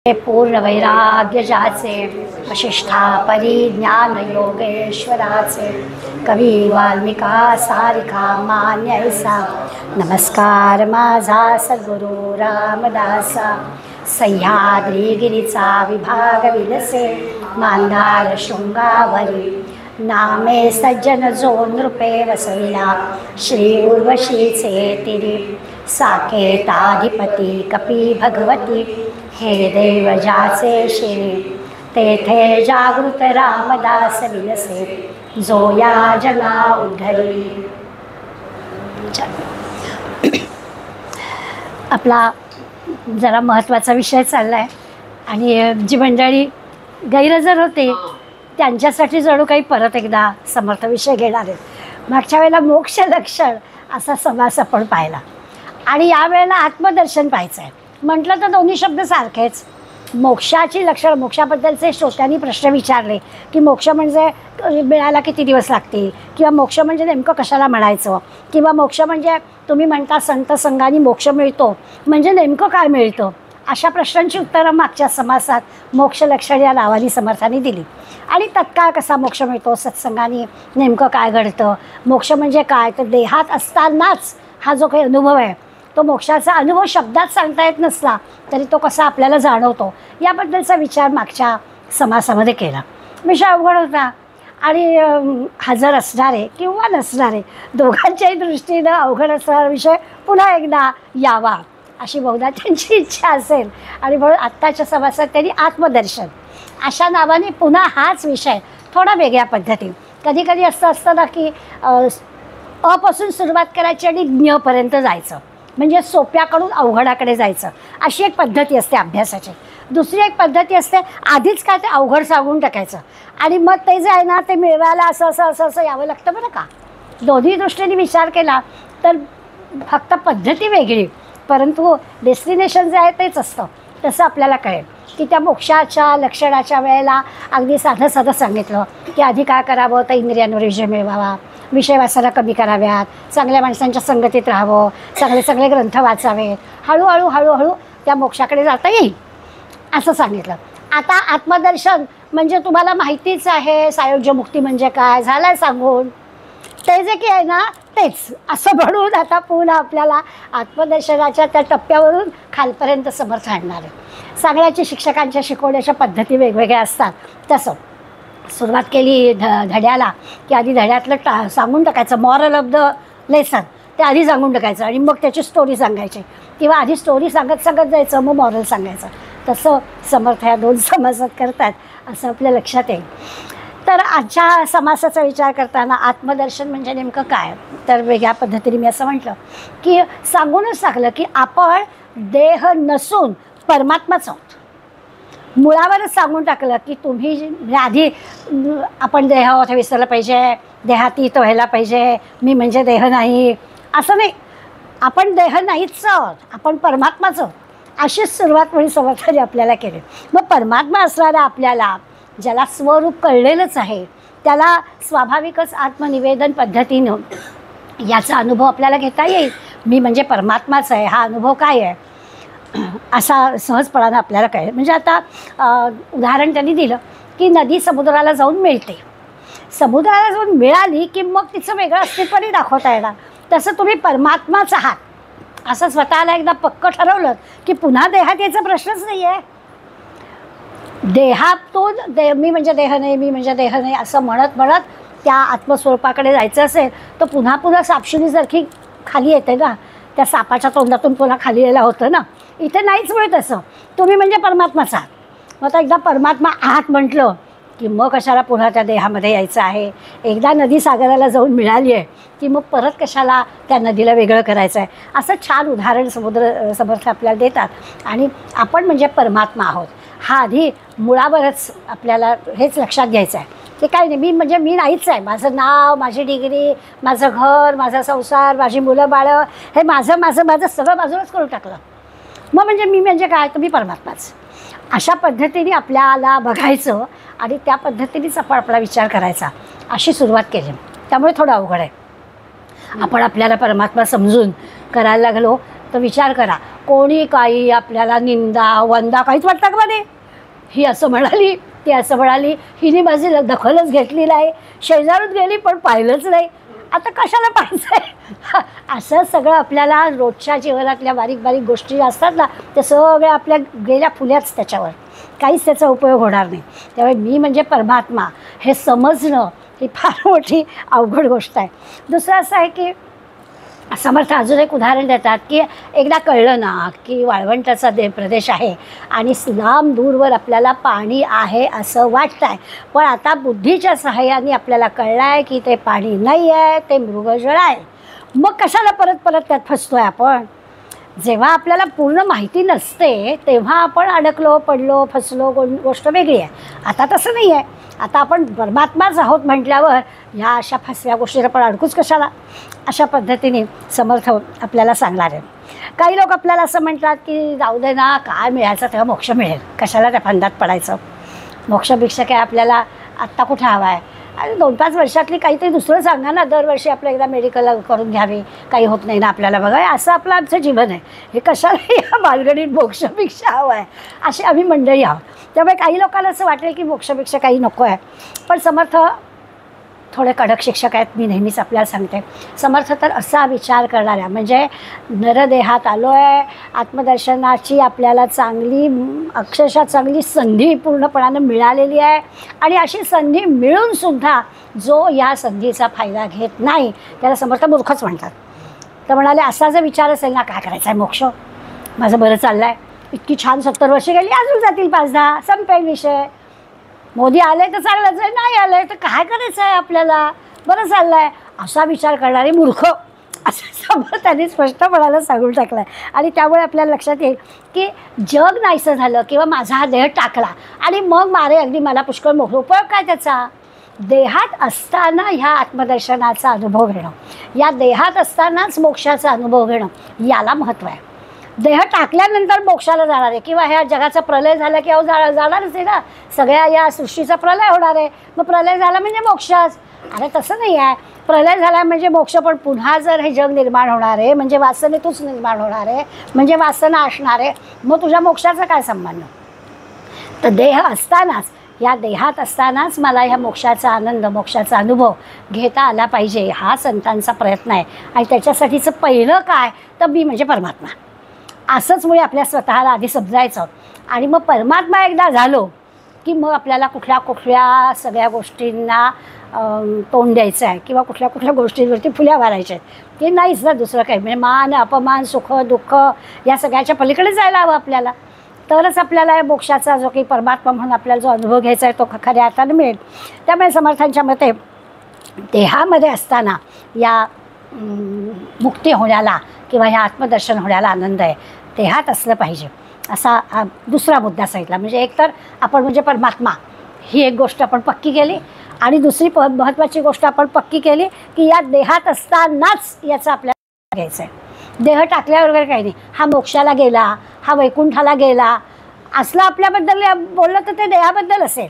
पूर्ण वैराग्य जाचे वशिष्ठा परिज्ञान योगेश्वराचे कवी वाल्मिका सारिका मान्य ऐसा नमस्कार माझा सद्गुरु रामदासा सह्याद्रीगिरीचा विभाग विलसे मांधार शृंगावरी नामे सज्जन जो नृपे वसविला श्री उर्वशीचे तिरी साकेताधिपती कपी भगवती हे देव जाचे शिरी तेथे जागृत रामदास विलसे जो या जगा उद्धरी। आपला जरा महत्त्वाचा विषय चालला आहे आणि जी मंडळी गैरहजर होते त्यांच्यासाठी जणू काही परत एकदा समर्थ विषय घेणार आहेत। मागच्या वेळेला मोक्ष लक्षण असा समास आपण पाहिला आणि यावेळेला आत्मदर्शन पाहायचं आहे। म्हटलं तर दोन्ही शब्द सारखेच। मोक्षाची लक्षणं, मोक्षाबद्दलचे श्रोत्यांनी प्रश्न विचारले की मोक्ष म्हणजे मिळायला किती दिवस लागतील, किंवा मोक्ष म्हणजे नेमकं कशाला म्हणायचं, किंवा मोक्ष म्हणजे तुम्ही म्हणता संत संघाने मोक्ष मिळतो म्हणजे नेमकं काय मिळतं, अशा प्रश्नांची उत्तरं मागच्या समासात मोक्ष लक्षण या नावाने समर्थांनी दिली। आणि तत्काळ कसा मोक्ष मिळतो, सत्संगाने नेमकं काय घडतं, मोक्ष म्हणजे काय, तर देहात असतानाच हा जो काही अनुभव आहे तो मोक्षाचा अनुभव शब्दात सांगता येत नसला तरी तो कसा आपल्याला जाणवतो याबद्दलचा विचार मागच्या समासामध्ये केला। विषय अवघड होता आणि हजर असणारे किंवा नसणारे दोघांच्याही दृष्टीनं अवघड असणारा विषय पुन्हा एकदा यावा अशी बहुधा त्यांची इच्छा असेल आणि म्हणून आत्ताच्या समासात त्यांनी आत्मदर्शन अशा नावाने पुन्हा हाच विषय थोडा वेगळ्या पद्धती, कधी कधी असं असतं ना की अपासून सुरुवात करायची आणि ज्ञपर्यंत जायचं, म्हणजे सोप्याकडून अवघडाकडे जायचं, अशी एक पद्धती असते अभ्यासाची। दुसरी एक पद्धती असते आधीच काय ते अवघड सांगून टाकायचं आणि मग ते जे आहे ना ते मिळवायला असं असं असं असं यावं लागतं बरं का। दोन्ही दृष्टीने विचार केला तर फक्त पद्धती वेगळी परंतु डेस्टिनेशन जे आहे तेच असतं। तसं आपल्याला कळेल की त्या मोक्षाच्या लक्षणाच्या वेळेला अगदी साधं साधं सांगितलं की आधी काय करावं तर इंद्रियांवर विजय मिळवावा, विषय वाचायला कमी कराव्यात, चांगल्या माणसांच्या संगतीत राहावं, चांगले चांगले ग्रंथ वाचावेत, हळूहळू हळूहळू त्या मोक्षाकडे जाता येईल असं सांगितलं। आता आत्मदर्शन म्हणजे तुम्हाला माहितीच आहे, सायुज्य मुक्ती म्हणजे काय झालं आहे सांगून, ते जे की आहे ना तेच असं म्हणून आता पुन्हा आपल्याला आत्मदर्शनाच्या त्या टप्प्यावरून खालपर्यंत समर्थ आणणार आहे। सगळ्याची शिक्षकांच्या शिकवण्याच्या पद्धती वेगवेगळ्या असतात। तसं सुरुवात केली धड्याला की आधी धड्यातलं सांगून टाकायचं, मॉरल ऑफ द लेसन ते आधी सांगून टाकायचं आणि मग त्याची स्टोरी सांगायची, किंवा आधी स्टोरी सांगत सांगत जायचं मग मॉरल सांगायचं। तसं समर्थ ह्या दोन समासात करतात असं आपल्या लक्षात येईल। तर आजच्या समासाचा विचार करताना आत्मदर्शन म्हणजे नेमकं काय, तर वेगळ्या पद्धतीने मी असं म्हटलं की सांगूनच टाकलं की आपण देह नसून परमात्माच आहोत। मुळावरच सांगून टाकलं की तुम्ही आधी आपण देह आहोत हे विसरलं पाहिजे, देहातीत व्हायला पाहिजे, मी म्हणजे देह नाही असं नाही, आपण देह नाहीच आहोत, आपण परमात्माच आहोत अशीच सुरुवात म्हणून समर्थाने आपल्याला केली। मग परमात्मा असणारा आपल्याला ज्याला स्वरूप कळलेलंच आहे त्याला स्वाभाविकच आत्मनिवेदन पद्धतीनं याचा अनुभव आपल्याला घेता येईल। मी म्हणजे परमात्माच आहे हा अनुभव काय आहे असा सहजपणानं आपल्याला कळेल। म्हणजे आता उदाहरण त्यांनी दिलं की नदी समुद्राला जाऊन मिळते, समुद्राला जाऊन मिळाली की मग तिचं वेगळं अस्तित्वही दाखवता येणार। तसं तुम्ही परमात्माच आहात असं स्वतःला एकदा पक्क ठरवलं की पुन्हा देहात याचा प्रश्नच नाही आहे। देहातून मी म्हणजे देह नाही, मी म्हणजे देह नाही असं म्हणत म्हणत त्या आत्मस्वरूपाकडे जायचं असेल तर पुन्हा पुन्हा सापशिडीसारखी खाली येते ना, त्या सापाच्या तोंडातून पुन्हा खाली यायला होतं ना, इथे नाहीच मिळत असं। तुम्ही म्हणजे परमात्माच आहात। मग आता एकदा परमात्मा आहात म्हटलं की मग कशाला पुन्हा त्या देहामध्ये यायचं आहे। एकदा नदी सागराला जाऊन मिळाली आहे की मग परत कशाला त्या नदीला वेगळं करायचं आहे, असं छान उदाहरण समर्थ आपल्याला देतात। आणि आपण म्हणजे परमात्मा आहोत हा आधी मुळावरच आपल्याला हेच लक्षात घ्यायचं आहे की काय नाही, मी म्हणजे मी नाहीच आहे, माझं नाव, माझी डिग्री, माझं घर, माझा संसार, माझी मुलं बाळं हे माझं माझं माझं सगळं बाजूलाच करून टाकलं। मग म्हणजे मी म्हणजे काय, तर मी परमात्माच अशा पद्धतीने आपल्याला बघायचं आणि त्या पद्धतीनेच आपण आपला विचार करायचा अशी सुरुवात केली। त्यामुळे थोडं अवघड आहे। आपण आपल्याला परमात्मा समजून करायला लागलो तर विचार करा, कोणी काही आपल्याला निंदा वंदा काहीच वाटतं का म्हणे, ही असं म्हणाली ती असं म्हणाली, हिने माझी दखलच घेतली नाही, शेजारून गेली पण पाहिलंच नाही, आता कशाला पाहायचं आहे. असं सगळं आपल्याला रोजच्या जीवनातल्या बारीक बारीक गोष्टी असतात ना, त्या सगळ्या आपल्या गेल्या फुल्याच त्याच्यावर, काहीच त्याचा उपयोग होणार नाही. त्यामुळे मी म्हणजे परमात्मा हे समजणं ही फार मोठी अवघड गोष्ट आहे. दुसरं असं आहे की समर्थ अजून एक उदाहरण देतात की एकदा कळलं ना की वाळवंटाचा प्रदेश आहे आणि लांब दूरवर आपल्याला पाणी आहे असं वाटतं आहे, पण आता बुद्धीच्या सहाय्याने आपल्याला कळलं आहे की ते पाणी नाही आहे, ते मृगजळ आहे. मग कशाला परत परत त्यात फसतो आहे आपण. जेव्हा आपल्याला पूर्ण माहिती नसते तेव्हा आपण अडकलो पडलो फसलो, गोष्ट वेगळी आहे. आता तसं नाही आहे. आता आपण परमात्माच आहोत म्हटल्यावर ह्या अशा फसव्या गोष्टीला आपण अडकूच कशाला, अशा पद्धतीने समर्थ आपल्याला सांगणार आहे. काही लोक आपल्याला असं म्हणतात की जाऊ दे ना, काय मिळायचं तेव्हा मोक्ष मिळेल, कशाला त्या फंदात पडायचं, मोक्षभिक्षा काय आपल्याला आत्ता कुठे हवा आहे, आणि 2-5 वर्षातली काहीतरी दुसरं सांगा ना, दरवर्षी आपलं एकदा मेडिकल करून घ्यावी, काही होत नाही ना आपल्याला, बघा असं आपलं आमचं जीवन आहे, हे कशाला या भानगडीत मोक्षभिक्षा हवं आहे, अशी आम्ही मंडळी आहोत. त्यामुळे काही लोकांना असं वाटेल की मोक्षभिक्षा काही नको आहे, पण समर्थ थोडे कडक शिक्षक आहेत, मी नेहमीच आपल्याला सांगते. समर्थ तर असा विचार करणाऱ्या, म्हणजे नरदेहात आलो आहे, आत्मदर्शनाची आपल्याला चांगली अक्षरशः चांगली संधी पूर्णपणानं मिळालेली आहे, आणि अशी संधी मिळूनसुद्धा जो या संधीचा फायदा घेत नाही त्याला समर्थ मूर्खच म्हणतात. तर म्हणाले असा जर विचार असेल ना, काय करायचं आहे, मोक्ष माझं बरं चाललं आहे, इतकी छान 70 वर्षे गेली, अजून जातील 5-10, संपेल विषय, मोदी आले तर चांगलंच आहे, नाही आलं तर काय करायचं आहे आपल्याला, बरं चाललं आहे, असा विचार करणारे मूर्ख, असं समोर त्यांनी स्पष्टपणाला सांगून टाकलं आहे. आणि त्यामुळे आपल्याला लक्षात येईल की जग नाहीसं झालं किंवा माझा हा देह टाकला आणि मग मारे अगदी मला पुष्कळ मोठं, उपयोग काय त्याचा. देहात असताना ह्या आत्मदर्शनाचा अनुभव घेणं, या देहात असतानाच मोक्षाचा अनुभव घेणं, याला महत्त्व आहे. देह टाकल्यानंतर मोक्षाला जाणार आहे किंवा ह्या जगाचा प्रलय झाला की जाणारच आहे ना, सगळ्या या सृष्टीचा प्रलय होणार आहे, मग प्रलय झाला म्हणजे मोक्षच. अरे तसं नाही आहे, प्रलय झाला म्हणजे मोक्ष, पण पुन्हा जर हे जग निर्माण होणार आहे म्हणजे वासनेतूच निर्माण होणार आहे, म्हणजे वासना असणार आहे, मग तुझ्या मोक्षाचा काय संबंध. तर देह असतानाच, या देहात असतानाच मला ह्या मोक्षाचा आनंद, मोक्षाचा अनुभव घेता आला पाहिजे, हा संतांचा प्रयत्न आहे. आणि त्याच्यासाठीचं पहिलं काय, तर मी म्हणजे परमात्मा, असंच मुळे आपल्या स्वतःला आधी समजायचं. आणि मग परमात्मा एकदा झालो की मग आपल्याला कुठल्या कुठल्या सगळ्या गोष्टींना तोंड द्यायचं आहे किंवा कुठल्या कुठल्या गोष्टींवरती फुल्या मारायच्या आहेत, की नाहीच ना दुसरं काही, म्हणजे मान अपमान सुख दुःख या सगळ्याच्या पलीकडे जायला हवं आपल्याला, तरच आपल्याला या मोक्षाचा जो काही परमात्मा म्हणून आपल्याला जो अनुभव घ्यायचा आहे तो खऱ्या अर्थाने मिळेल. त्यामुळे समर्थांच्या मते देहामध्ये असताना या मुक्ती होण्याला किंवा ह्या आत्मदर्शन होण्याला आनंद आहे, देहात असलं पाहिजे, असा दुसरा मुद्दा सांगितला. म्हणजे एकतर आपण म्हणजे परमात्मा ही एक गोष्ट आपण पक्की केली, आणि दुसरी महत्त्वाची गोष्ट आपण पक्की केली की या देहात असतानाच याचा आपल्याला घ्यायचं आहे. देह टाकल्यावर वगैरे काही नाही, हा मोक्षाला गेला, हा वैकुंठाला गेला असलं आपल्याबद्दल बोललं तर ते देहाबद्दल असेल.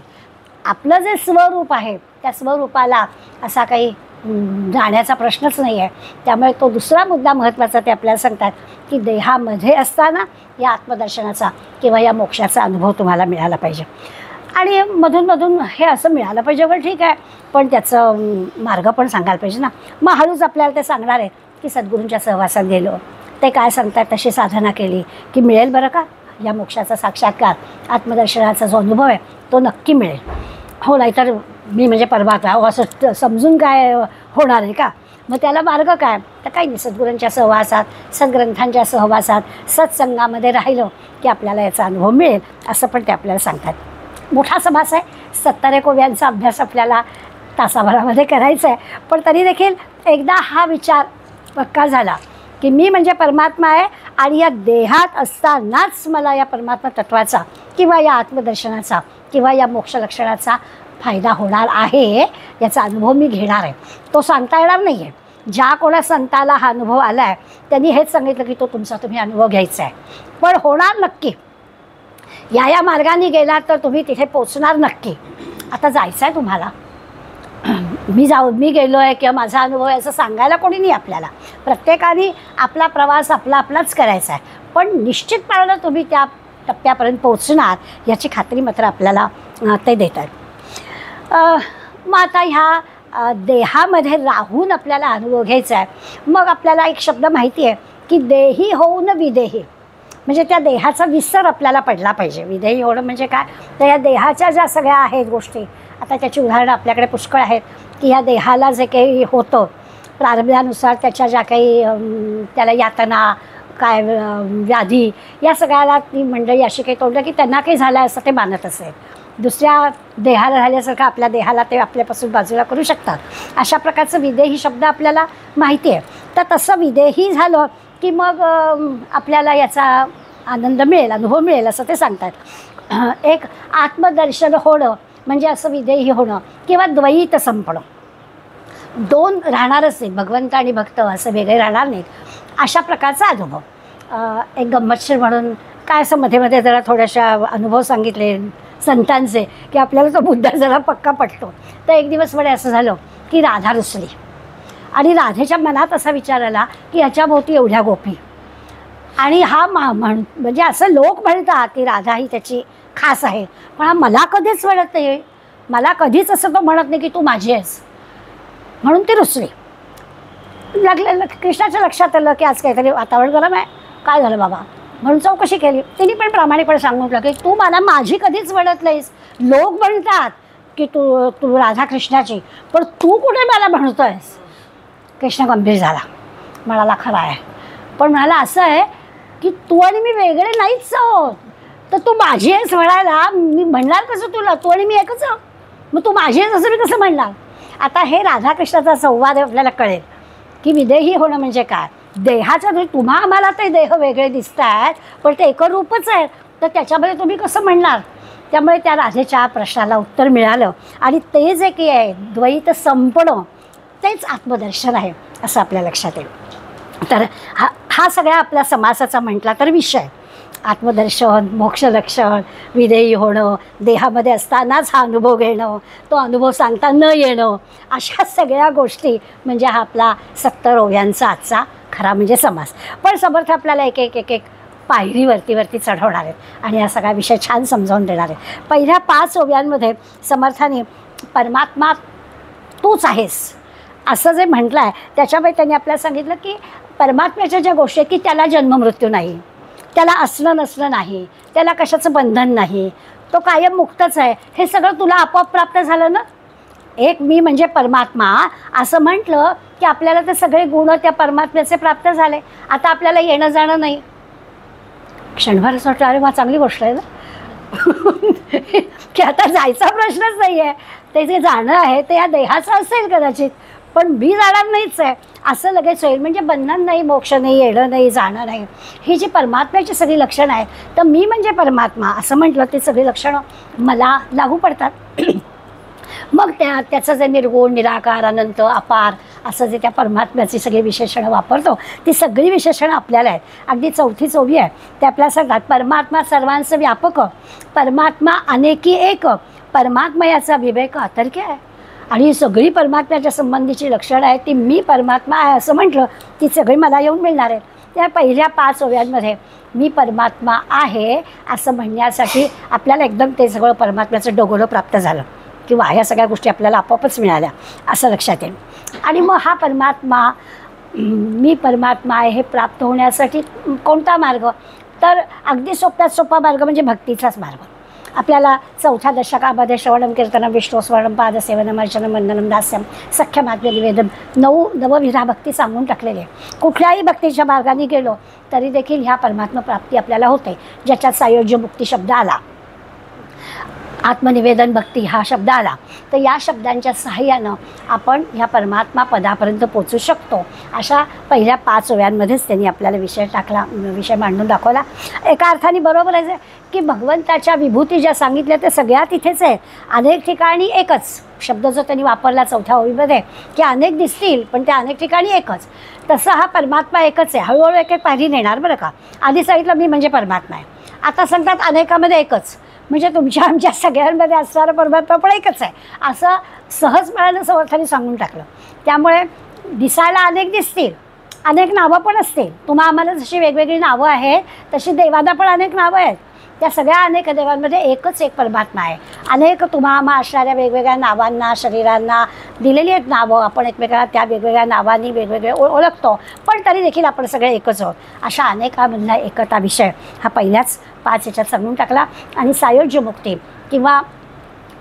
आपलं जे स्वरूप आहे त्या स्वरूपाला असा काही जाण्याचा प्रश्नच नाही आहे. त्यामुळे तो दुसरा मुद्दा महत्त्वाचा ते आपल्याला सांगतात की देहामध्ये असताना या आत्मदर्शनाचा किंवा या मोक्षाचा अनुभव तुम्हाला मिळाला पाहिजे. आणि मधून हे असं मिळालं पाहिजे बरं ठीक आहे, पण त्याचं मार्ग पण सांगायला पाहिजे ना. मग हळूच आपल्याला ते सांगणार आहे की सद्गुरूंच्या सहवासात गेलो, ते काय सांगतात तशी साधना केली की मिळेल बरं का या मोक्षाचा साक्षात्कार, आत्मदर्शनाचा जो अनुभव आहे तो नक्की मिळेल. हो, नाहीतर मी म्हणजे परमात्मा असं समजून काय होणार आहे का. मग त्याला मार्ग काय, तर काही नाही, सद्गुरूंच्या सहवासात, सद्ग्रंथांच्या सहवासात, सत्संगामध्ये राहिलं की आपल्याला याचा अनुभव मिळेल, असं पण ते आपल्याला सांगतात. मोठा समास आहे, 70 ओव्यांचा अभ्यास आपल्याला तासाभरामध्ये करायचा आहे, पण तरी देखील एकदा हा विचार पक्का झाला की मी म्हणजे परमात्मा आहे आणि या देहात असतानाच मला या परमात्मा तत्वाचा किंवा या आत्मदर्शनाचा किंवा या मोक्षलक्षणाचा फायदा होणार आहे, याचा अनुभव मी घेणार आहे. तो सांगता येणार नाही आहे. ज्या कोणा संताला हा अनुभव आला आहे त्यांनी हेच सांगितलं की तो तुमचा तुम्ही अनुभव घ्यायचा आहे, पण होणार नक्की. या मार्गाने गेलात तर तुम्ही तिथे पोचणार नक्की. आता जायचं आहे तुम्हाला, मी गेलो आहे किंवा माझा अनुभव आहे असं सांगायला कोणी नाही आपल्याला. प्रत्येकाने आपला प्रवास आपलाच करायचा आहे, पण निश्चितपणानं तुम्ही त्या टप्प्यापर्यंत पोहोचणार याची खात्री मात्र आपल्याला ते देतात. मग आता ह्या देहामध्ये राहून आपल्याला अनुभव घ्यायचा आहे. मग आपल्याला एक शब्द माहिती आहे की देही होऊन विदेही, म्हणजे त्या देहाचा विसर आपल्याला पडला पाहिजे. विदेही होणं म्हणजे काय, तर या देहाच्या ज्या सगळ्या आहेत गोष्टी, आता त्याची उदाहरणं आपल्याकडे पुष्कळ आहेत की ह्या देहाला जे काही होतं प्रारंभानुसार, त्याच्या ज्या काही त्याला यातना काय व्याधी या सगळ्याला ती मंडळी अशी काही तोडलं की त्यांना काही झालं असं ते मानत असेल. दुसऱ्या देहाला झाल्यासारखं आपल्या देहाला ते आपल्यापासून बाजूला करू शकतात. अशा प्रकारचं विदेही शब्द आपल्याला माहिती आहे. तर तसं विदेही झालं की मग आपल्याला याचा आनंद मिळेल, अनुभव मिळेल असं ते सांगतात. एक आत्मदर्शन होणं म्हणजे असं विदेही होणं किंवा द्वैत संपणं. दोन राहणारच नाही, भगवंत आणि भक्त असं वेगळे राहणार नाहीत, अशा प्रकारचा अनुभव. एक गंमतशीर म्हणून काय असं मध्ये मध्ये जरा थोड्याशा अनुभव सांगितले संतांचे की आपल्याला तो मुद्दा जरा पक्का पटतो. तर एक दिवस मध्ये असं झालं की राधा रुसली आणि राधेच्या मनात असा विचार आला की ह्याच्याभोवती एवढ्या गोपी आणि हा म्हणजे असं लोक म्हणतात की राधा ही त्याची खास आहे, पण हा मला कधीच म्हणत नाही, मला कधीच असं तो म्हणत नाही की तू माझी आहेस. म्हणून ती रुसली. कृष्णाच्या लक्षात आलं की आज काहीतरी वातावरण गरम आहे, काय झालं बाबा, म्हणून चौकशी केली. तिने पण प्रामाणिकपणे सांगून की तू मला माझी कधीच म्हणत नाहीस, लोक म्हणतात की तू राधा कृष्णाची, पण तू कुठे मला म्हणतो आहेस. कृष्ण गंभीर झाला, म्हणाला खरं आहे, पण म्हणाला असं आहे की तू आणि मी वेगळे नाहीच आहोत, तर तू माझी आहेस म्हणायला मी म्हणणार कसं तुला, तू आणि मी एकच आहोत, मग तू माझी आहेस असं मी कसं म्हणणार. आता हे राधाकृष्णाचा संवाद आपल्याला कळेल की विदेही होणं म्हणजे काय. देहाच्या तुम्हा आम्हाला ते देह वेगळे दिसत आहेत पण ते एकरूपच आहेत, तर त्याच्यामध्ये तुम्ही कसं म्हणणार. त्यामुळे त्या राधेच्या प्रश्नाला उत्तर मिळालं आणि ते जे काही आहे द्वैत संपणं तेच आत्मदर्शन आहे असं आपल्या लक्षात येईल. तर हा सगळ्या आपल्या समासाचा म्हटला तर विषय आत्मदर्शन, मोक्षलक्षण, विधेयी होणं, देहामध्ये असतानाच हा अनुभव घेणं, तो अनुभव सांगता न येणं, अशा सगळ्या गोष्टी म्हणजे हा आपला 70 ओव्यांचा आजचा खरा म्हणजे समास. पण समर्थ आपल्याला एक एक पायरी वरती चढवणार आहेत आणि हा सगळा विषय छान समजावून देणार आहे. पहिल्या 5 ओव्यांमध्ये समर्थाने परमात्मा तूच आहेस असं जे म्हटलं आहे त्याच्यामुळे त्यांनी आपल्याला सांगितलं की परमात्म्याच्या ज्या गोष्टी आहेत की त्याला जन्ममृत्यू नाही, त्याला असणं नसणं नाही, त्याला कशाचं बंधन नाही, तो कायम मुक्तच आहे. हे सगळं तुला आपोआप प्राप्त झालं ना. एक मी म्हणजे परमात्मा असं म्हटलं की आपल्याला ते सगळे गुण त्या परमात्म्याचे प्राप्त झाले. आता आपल्याला येणं जाणं नाही. क्षणभर असं वाटलं अरे वा चांगली गोष्ट आहे ना की आता जायचा प्रश्नच नाही आहे. ते जे जाणं आहे ते या देहाचं असेल कदाचित, पण मी जाणार नाहीच आहे असं लगेच होईल. म्हणजे बंधन नाही, मोक्ष नाही, येणं नाही, जाणं नाही, ही जी परमात्म्याची सगळी लक्षणं आहेत. तर मी म्हणजे परमात्मा असं म्हटलं ते सगळी लक्षणं मला लागू पडतात. मग त्याचं जे निर्गुण, निराकार, अनंत, अपार असं जे त्या परमात्म्याची सगळी विशेषणं वापरतो ती सगळी विशेषणं आपल्याला आहेत. अगदी 4थी ओवी आहे ते आपल्या सांगतात परमात्मा सर्वांचं व्यापक, परमात्मा अनेकी एक, परमात्मा याचा विवेक अतर्क्य आहे. आणि ही सगळी परमात्म्याच्या संबंधीची लक्षणं आहेत ती मी परमात्मा आहे असं म्हटलं ती सगळी मला येऊन मिळणार आहेत. त्या पहिल्या 5 ओव्यांमध्ये मी परमात्मा आहे असं म्हणण्यासाठी आपल्याला एकदम ते सगळं परमात्म्याचं डोगोलं प्राप्त झालं किंवा ह्या सगळ्या गोष्टी आपल्याला आपोआपच मिळाल्या असं लक्षात येईल. आणि मग हा परमात्मा मी परमात्मा आहे हे प्राप्त होण्यासाठी कोणता मार्ग, तर अगदी सोप्यात सोपा मार्ग म्हणजे भक्तीचाच मार्ग. आपल्याला 4थ्या दशकामध्ये श्रवणम कीर्तनम विष्णुस्मरणम पादसेवनम अर्चनम वंदनम दास्यम सख्यमात्म्य निवेदन 9 नवविधा भक्ती सांगून टाकलेली आहे. कुठल्याही भक्तीच्या मार्गाने गेलो तरी देखील ह्या परमात्मा प्राप्ती आपल्याला होते, ज्याच्यात सायुज्य मुक्ती शब्द आला, आत्मनिवेदन भक्ती हा शब्द आला. तर या शब्दांच्या सहाय्यानं आपण ह्या परमात्मा पदापर्यंत पोचू शकतो. अशा पहिल्या 5 ओव्यांमध्येच त्यांनी आपल्याला विषय मांडून दाखवला. एका अर्थाने बरोबर आहे की भगवंताच्या विभूती ज्या सांगितल्या त्या सगळ्या तिथेच आहेत. अनेक ठिकाणी एकच शब्द जो त्यांनी वापरला 4थ्या ओवीमध्ये की अनेक दिसतील पण त्या अनेक ठिकाणी एकच, तसं हा परमात्मा एकच आहे. हळूहळू एक पायरी नेणार बरं का. आधी सांगितलं मी म्हणजे परमात्मा आहे, आता सांगतात अनेकामध्ये एकच, म्हणजे तुमच्या आमच्या सगळ्यांमध्ये असणारं परमात्मा पण एकच आहे असं सहजपणानं समर्थाने सांगून टाकलं. त्यामुळे दिसायला अनेक दिसतील, अनेक नावं पण असतील. तुम्हा आम्हाला जशी वेगवेगळी नावं आहेत तशी देवांना पण अनेक नावं आहेत. त्या सगळ्या अनेक देवांमध्ये एकच एक परमात्मा आहे. अनेक तुम्हा आम्हा असणाऱ्या वेगवेगळ्या नावांना, शरीरांना दिलेली आहेत नावं. आपण एकमेकांना त्या वेगवेगळ्या नावांनी वेगवेगळे ओळखतो, पण तरी देखील आपण सगळे एकच आहोत. अशा अनेकामधला एकता विषय हा पहिल्याच 5 याच्यात सांगून टाकला. आणि सायुज्य मुक्ती किंवा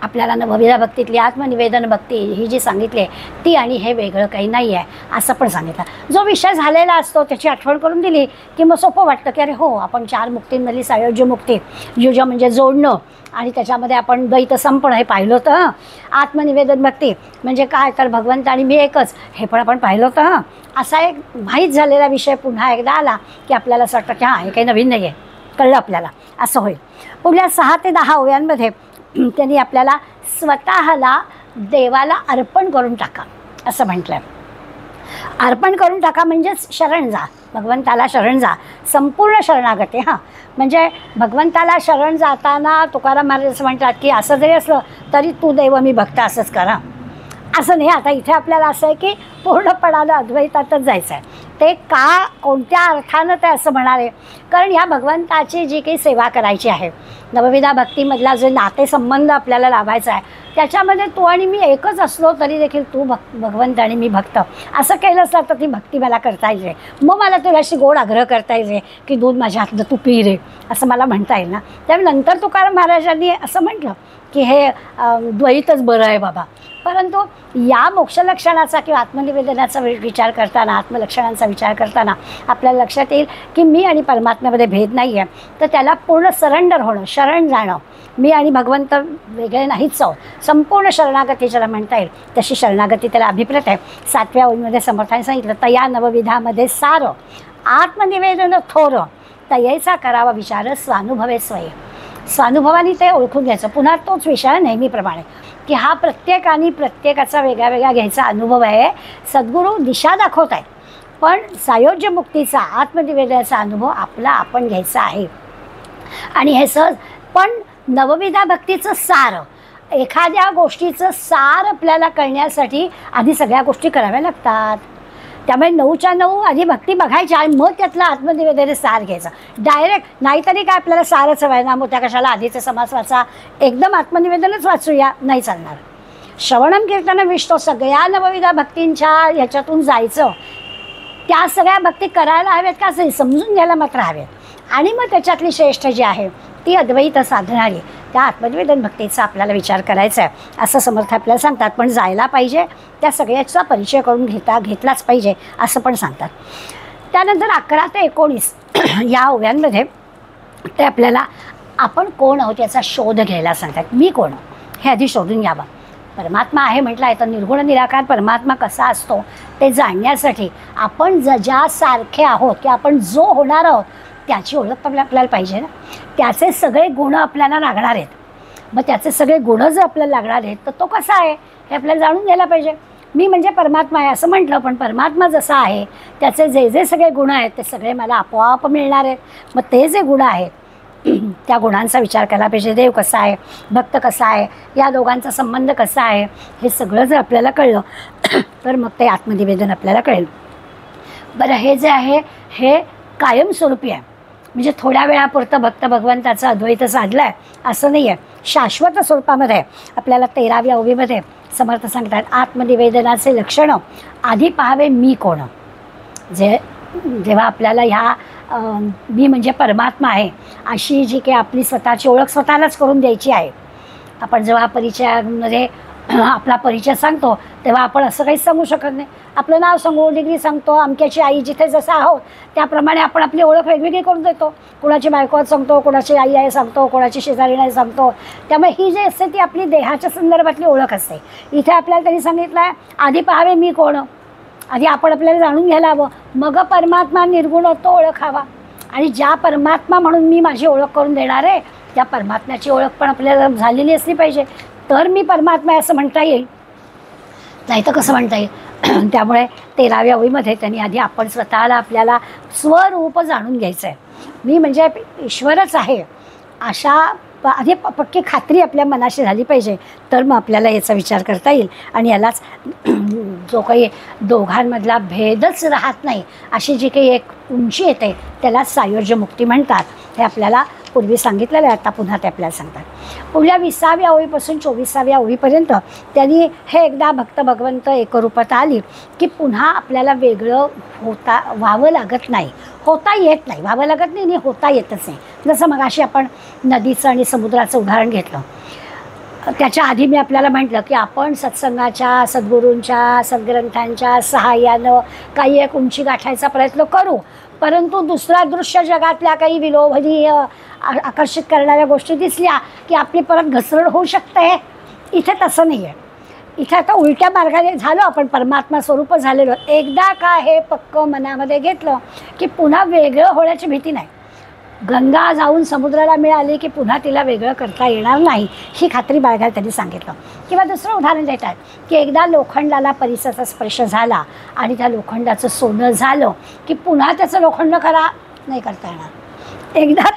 आपल्याला नवविधा भक्तीतली आत्मनिवेदन भक्ती ही जी सांगितली आहे ती आणि हे वेगळं काही नाही आहे असं पण सांगितलं. जो विषय झालेला असतो त्याची आठवण करून दिली की मग सोपं वाटतं की अरे हो, आपण 4 मुक्तींमधली सायुज्य मुक्ती, युज म्हणजे जोडणं, आणि त्याच्यामध्ये आपण द्वैत संपणं हे पाहिलं होतं. आत्मनिवेदन भक्ती म्हणजे काय तर भगवंत आणि मी एकच हे पण आपण पाहिलं होतं. असा एक माहीत झालेला विषय पुन्हा एकदा आला की आपल्याला असं वाटतं की हां, हे काही नवीन नाही आहे, कळलं आपल्याला, असं होईल. पुढल्या 6 ते 10 ओव्यांमध्ये त्यांनी आपल्याला स्वतःला देवाला अर्पण करून टाका असं म्हटलं आहे. अर्पण करून टाका म्हणजेच शरण जा, भगवंताला शरण जा, संपूर्ण शरणागती. हां, म्हणजे भगवंताला शरण जाताना तुकाराम महाराज असं म्हणतात की असं जरी असलं तरी तू देव मी भक्त असंच करा, असं नाही. आता इथे आपल्याला असं आहे की पूर्णपणानं अद्वैतातच जायचं आहे. ते का, कोणत्या अर्थानं ते असं म्हणाले, कारण ह्या भगवंताची जी काही सेवा करायची आहे, नवविधा भक्तीमधला जो नातेसंबंध आपल्याला लाभायचा आहे त्याच्यामध्ये तू आणि मी एकच असलो तरी देखील तू भगवंत आणि मी भक्त असं केलं असतं तर ती भक्ती मला करता येईल रे. मग मला तुला अशी गोड आग्रह करता येईल रे की दूध माझ्या हातनं तू पी रे, असं मला म्हणता येईल ना. त्यामुळे नंतर तुकाराम महाराजांनी असं म्हटलं की हे द्वैतच बरं आहे बाबा. परंतु या मोक्षलक्षणाचा किंवा आत्मनिवेदनाचा विचार करताना, आत्मलक्षणांचा विचार करताना आपल्याला लक्षात येईल की मी आणि परमात्म्यामध्ये भेद नाही आहे. तर त्याला पूर्ण सरेंडर होणं, शरण जाणं, मी आणि भगवंत वेगळे नाहीच आहोत, संपूर्ण शरणागती ज्याला म्हणता येईल तशी शरणागती त्याला अभिप्रेत आहे. 7व्या ओळीमध्ये समर्थाने सांगितलं, तया नवविधामध्ये सार आत्मनिवेदन थोर तयेचा करावा विचार स्वानुभवे स्वय. स्वानुभवाने ते ओळखून घ्यायचं. पुन्हा तोच विषय नेहमीप्रमाणे की हा प्रत्येकाने प्रत्येकाचा वेगळा वेगळा घ्यायचा अनुभव आहे. सद्गुरू दिशा दाखवत आहेत, पण सायुज्य मुक्तीचा, आत्मनिवेदनाचा अनुभव आपला आपण घ्यायचा आहे. आणि हे सहज, पण नवविधा भक्तीचं सार, एखाद्या गोष्टीचं सार आपल्याला कळण्यासाठी आधी सगळ्या गोष्टी कराव्या लागतात. त्यामुळे 9च्या 9 आधी भक्ती बघायच्या आणि मग त्यातला आत्मनिवेदन सार घ्यायचा. डायरेक्ट नाहीतरी काय आपल्याला सारच हवं आहे ना, मग त्या कशाला आधीचा समास वाचा, एकदम आत्मनिवेदनच वाचूया, नाही चालणार. श्रवणम कीर्तन विष्णू सगळ्या नवविधा भक्तींच्या ह्याच्यातून जायचं. त्या सगळ्या भक्ती करायला हव्यात का असे समजून घ्यायला मात्र हव्यात. आणि मग त्याच्यातली श्रेष्ठ जी आहे ती अद्वैत साधणारी त्या आत्मनिवेदन भक्तीचा आपल्याला विचार करायचा आहे असं समर्थ आपल्याला सांगतात. पण जायला पाहिजे, त्या सगळ्याचा परिचय करून घेतलाच पाहिजे असं पण सांगतात. त्यानंतर 11 ते 19 या ओव्यांमध्ये ते आपल्याला आपण कोण आहोत याचा शोध घ्यायला सांगतात. मी कोण हे आधी शोधून घ्यावं. परमात्मा आहे म्हटलं आहे तर निर्गुण निराकार परमात्मा कसा असतो ते जाणण्यासाठी आपण ज्यासारखे आहोत की आपण जो होणार आहोत त्याची ओळख आपल्याला पाहिजे ना. त्याचे सगळे गुण आपल्याला लागणार आहेत. मग त्याचे सगळे गुण जर आपल्याला लागणार आहेत तर तो कसा आहे हे आपल्याला जाणून घ्यायला पाहिजे. मी म्हणजे परमात्मा आहे असं म्हटलं, पण परमात्मा जसा आहे त्याचे जे जे सगळे गुण आहेत ते सगळे मला आपोआप मिळणार आहेत. मग ते जे गुण आहेत त्या गुणांचा विचार केला पाहिजे. देव कसा आहे, भक्त कसा आहे, या दोघांचा संबंध कसा आहे, हे सगळं जर आपल्याला कळलं तर मग ते आत्मनिवेदन आपल्याला कळेल. बरं, हे जे आहे हे कायमस्वरूपी आहे. म्हणजे थोड्या वेळापुरतं भक्त भगवंताचं अद्वैत साधलं आहे असं नाही आहे. शाश्वत स्वरूपामध्ये आपल्याला 13व्या ओवीमध्ये समर्थ सांगतात, आत्मनिवेदनाचे लक्षणं आधी पाहावे मी कोण. जेव्हा आपल्याला ह्या मी म्हणजे परमात्मा आहे अशी जी काही आपली स्वतःची ओळख स्वतःलाच करून द्यायची आहे. आपण जेव्हा परिचयामध्ये आपला परिचय सांगतो तेव्हा आपण असं काहीच सांगू शकत नाही. आपलं नाव सांगू, डिग्री सांगतो, अमक्याची आई जिथे जसं आहोत त्याप्रमाणे आपण आपली ओळख वेगवेगळी करून देतो. कोणाची बायको सांगतो, कोणाची आई आहे सांगतो, कोणाची शेजारी नाही सांगतो. त्यामुळे ही जी असते ती आपली देहाच्या संदर्भातली ओळख असते. इथे आपल्याला त्यांनी सांगितलं आहे आधी पाहावे मी कोण. आधी आपण आपल्याला जाणून घ्यायला हवं, मग परमात्मा निर्गुण तो ओळखावा. आणि ज्या परमात्मा म्हणून मी माझी ओळख करून देणार आहे त्या परमात्म्याची ओळख पण आपल्याला झालेली असली पाहिजे, तर मी परमात्मा असं म्हणता येईल, नाही तर कसं म्हणता येईल. त्यामुळे 13व्या ओळीमध्ये त्यांनी आधी आपण स्वतःला आपल्याला स्वरूप जाणून घ्यायचं आहे. मी म्हणजे ईश्वरच आहे अशा आधी पक्की खात्री आपल्या मनाशी झाली पाहिजे, तर मग आपल्याला याचा विचार करता येईल. आणि यालाच जो काही दोघांमधला भेदच राहत नाही अशी जी काही एक उंची येते त्यालाच सायुज्य मुक्ती म्हणतात. हे आपल्याला पूर्वी सांगितलेलं आहे, आता पुन्हा ते आपल्याला सांगतात. पुढल्या 20व्या ओळीपासून 24व्या ओळीपर्यंत त्यांनी हे एकदा भक्त भगवंत एकरूपता आली की पुन्हा आपल्याला वेगळं व्हावं लागत नाही, होता येत नाही, व्हावं लागत नाही आणि होता येतच नाही. जसं मगाशी आपण नदीचं आणि समुद्राचं उदाहरण घेतलं. त्याच्या आधी मी आपल्याला म्हटलं की आपण सत्संगाच्या, सद्गुरूंच्या, सद्ग्रंथांच्या सहाय्यानं काही एक उंची गाठायचा प्रयत्न करू, परंतु दुसऱ्या दृश्य जगातल्या काही विलोभनीय आकर्षित करणाऱ्या गोष्टी दिसल्या की आपली परत घसरण होऊ शकते. इथे तसं नाही आहे. इथे आता उलट्या मार्गाने झालो आपण, परमात्मा स्वरूप झालेलो. एकदा का हे पक्क मनामध्ये घेतलं की पुन्हा वेगळं होण्याची भीती नाही. गंगा जाऊन समुद्राला मिळाली की पुन्हा तिला वेगळं करता येणार नाही, ही खात्री बाळगायला त्यांनी सांगितलं. किंवा दुसरं उदाहरण देतात की एकदा लोखंडाला परिसाचा स्पर्श झाला आणि त्या लोखंडाचं सोनं झालं की पुन्हा त्याचं लोखंड नाही करता येणार. एकदा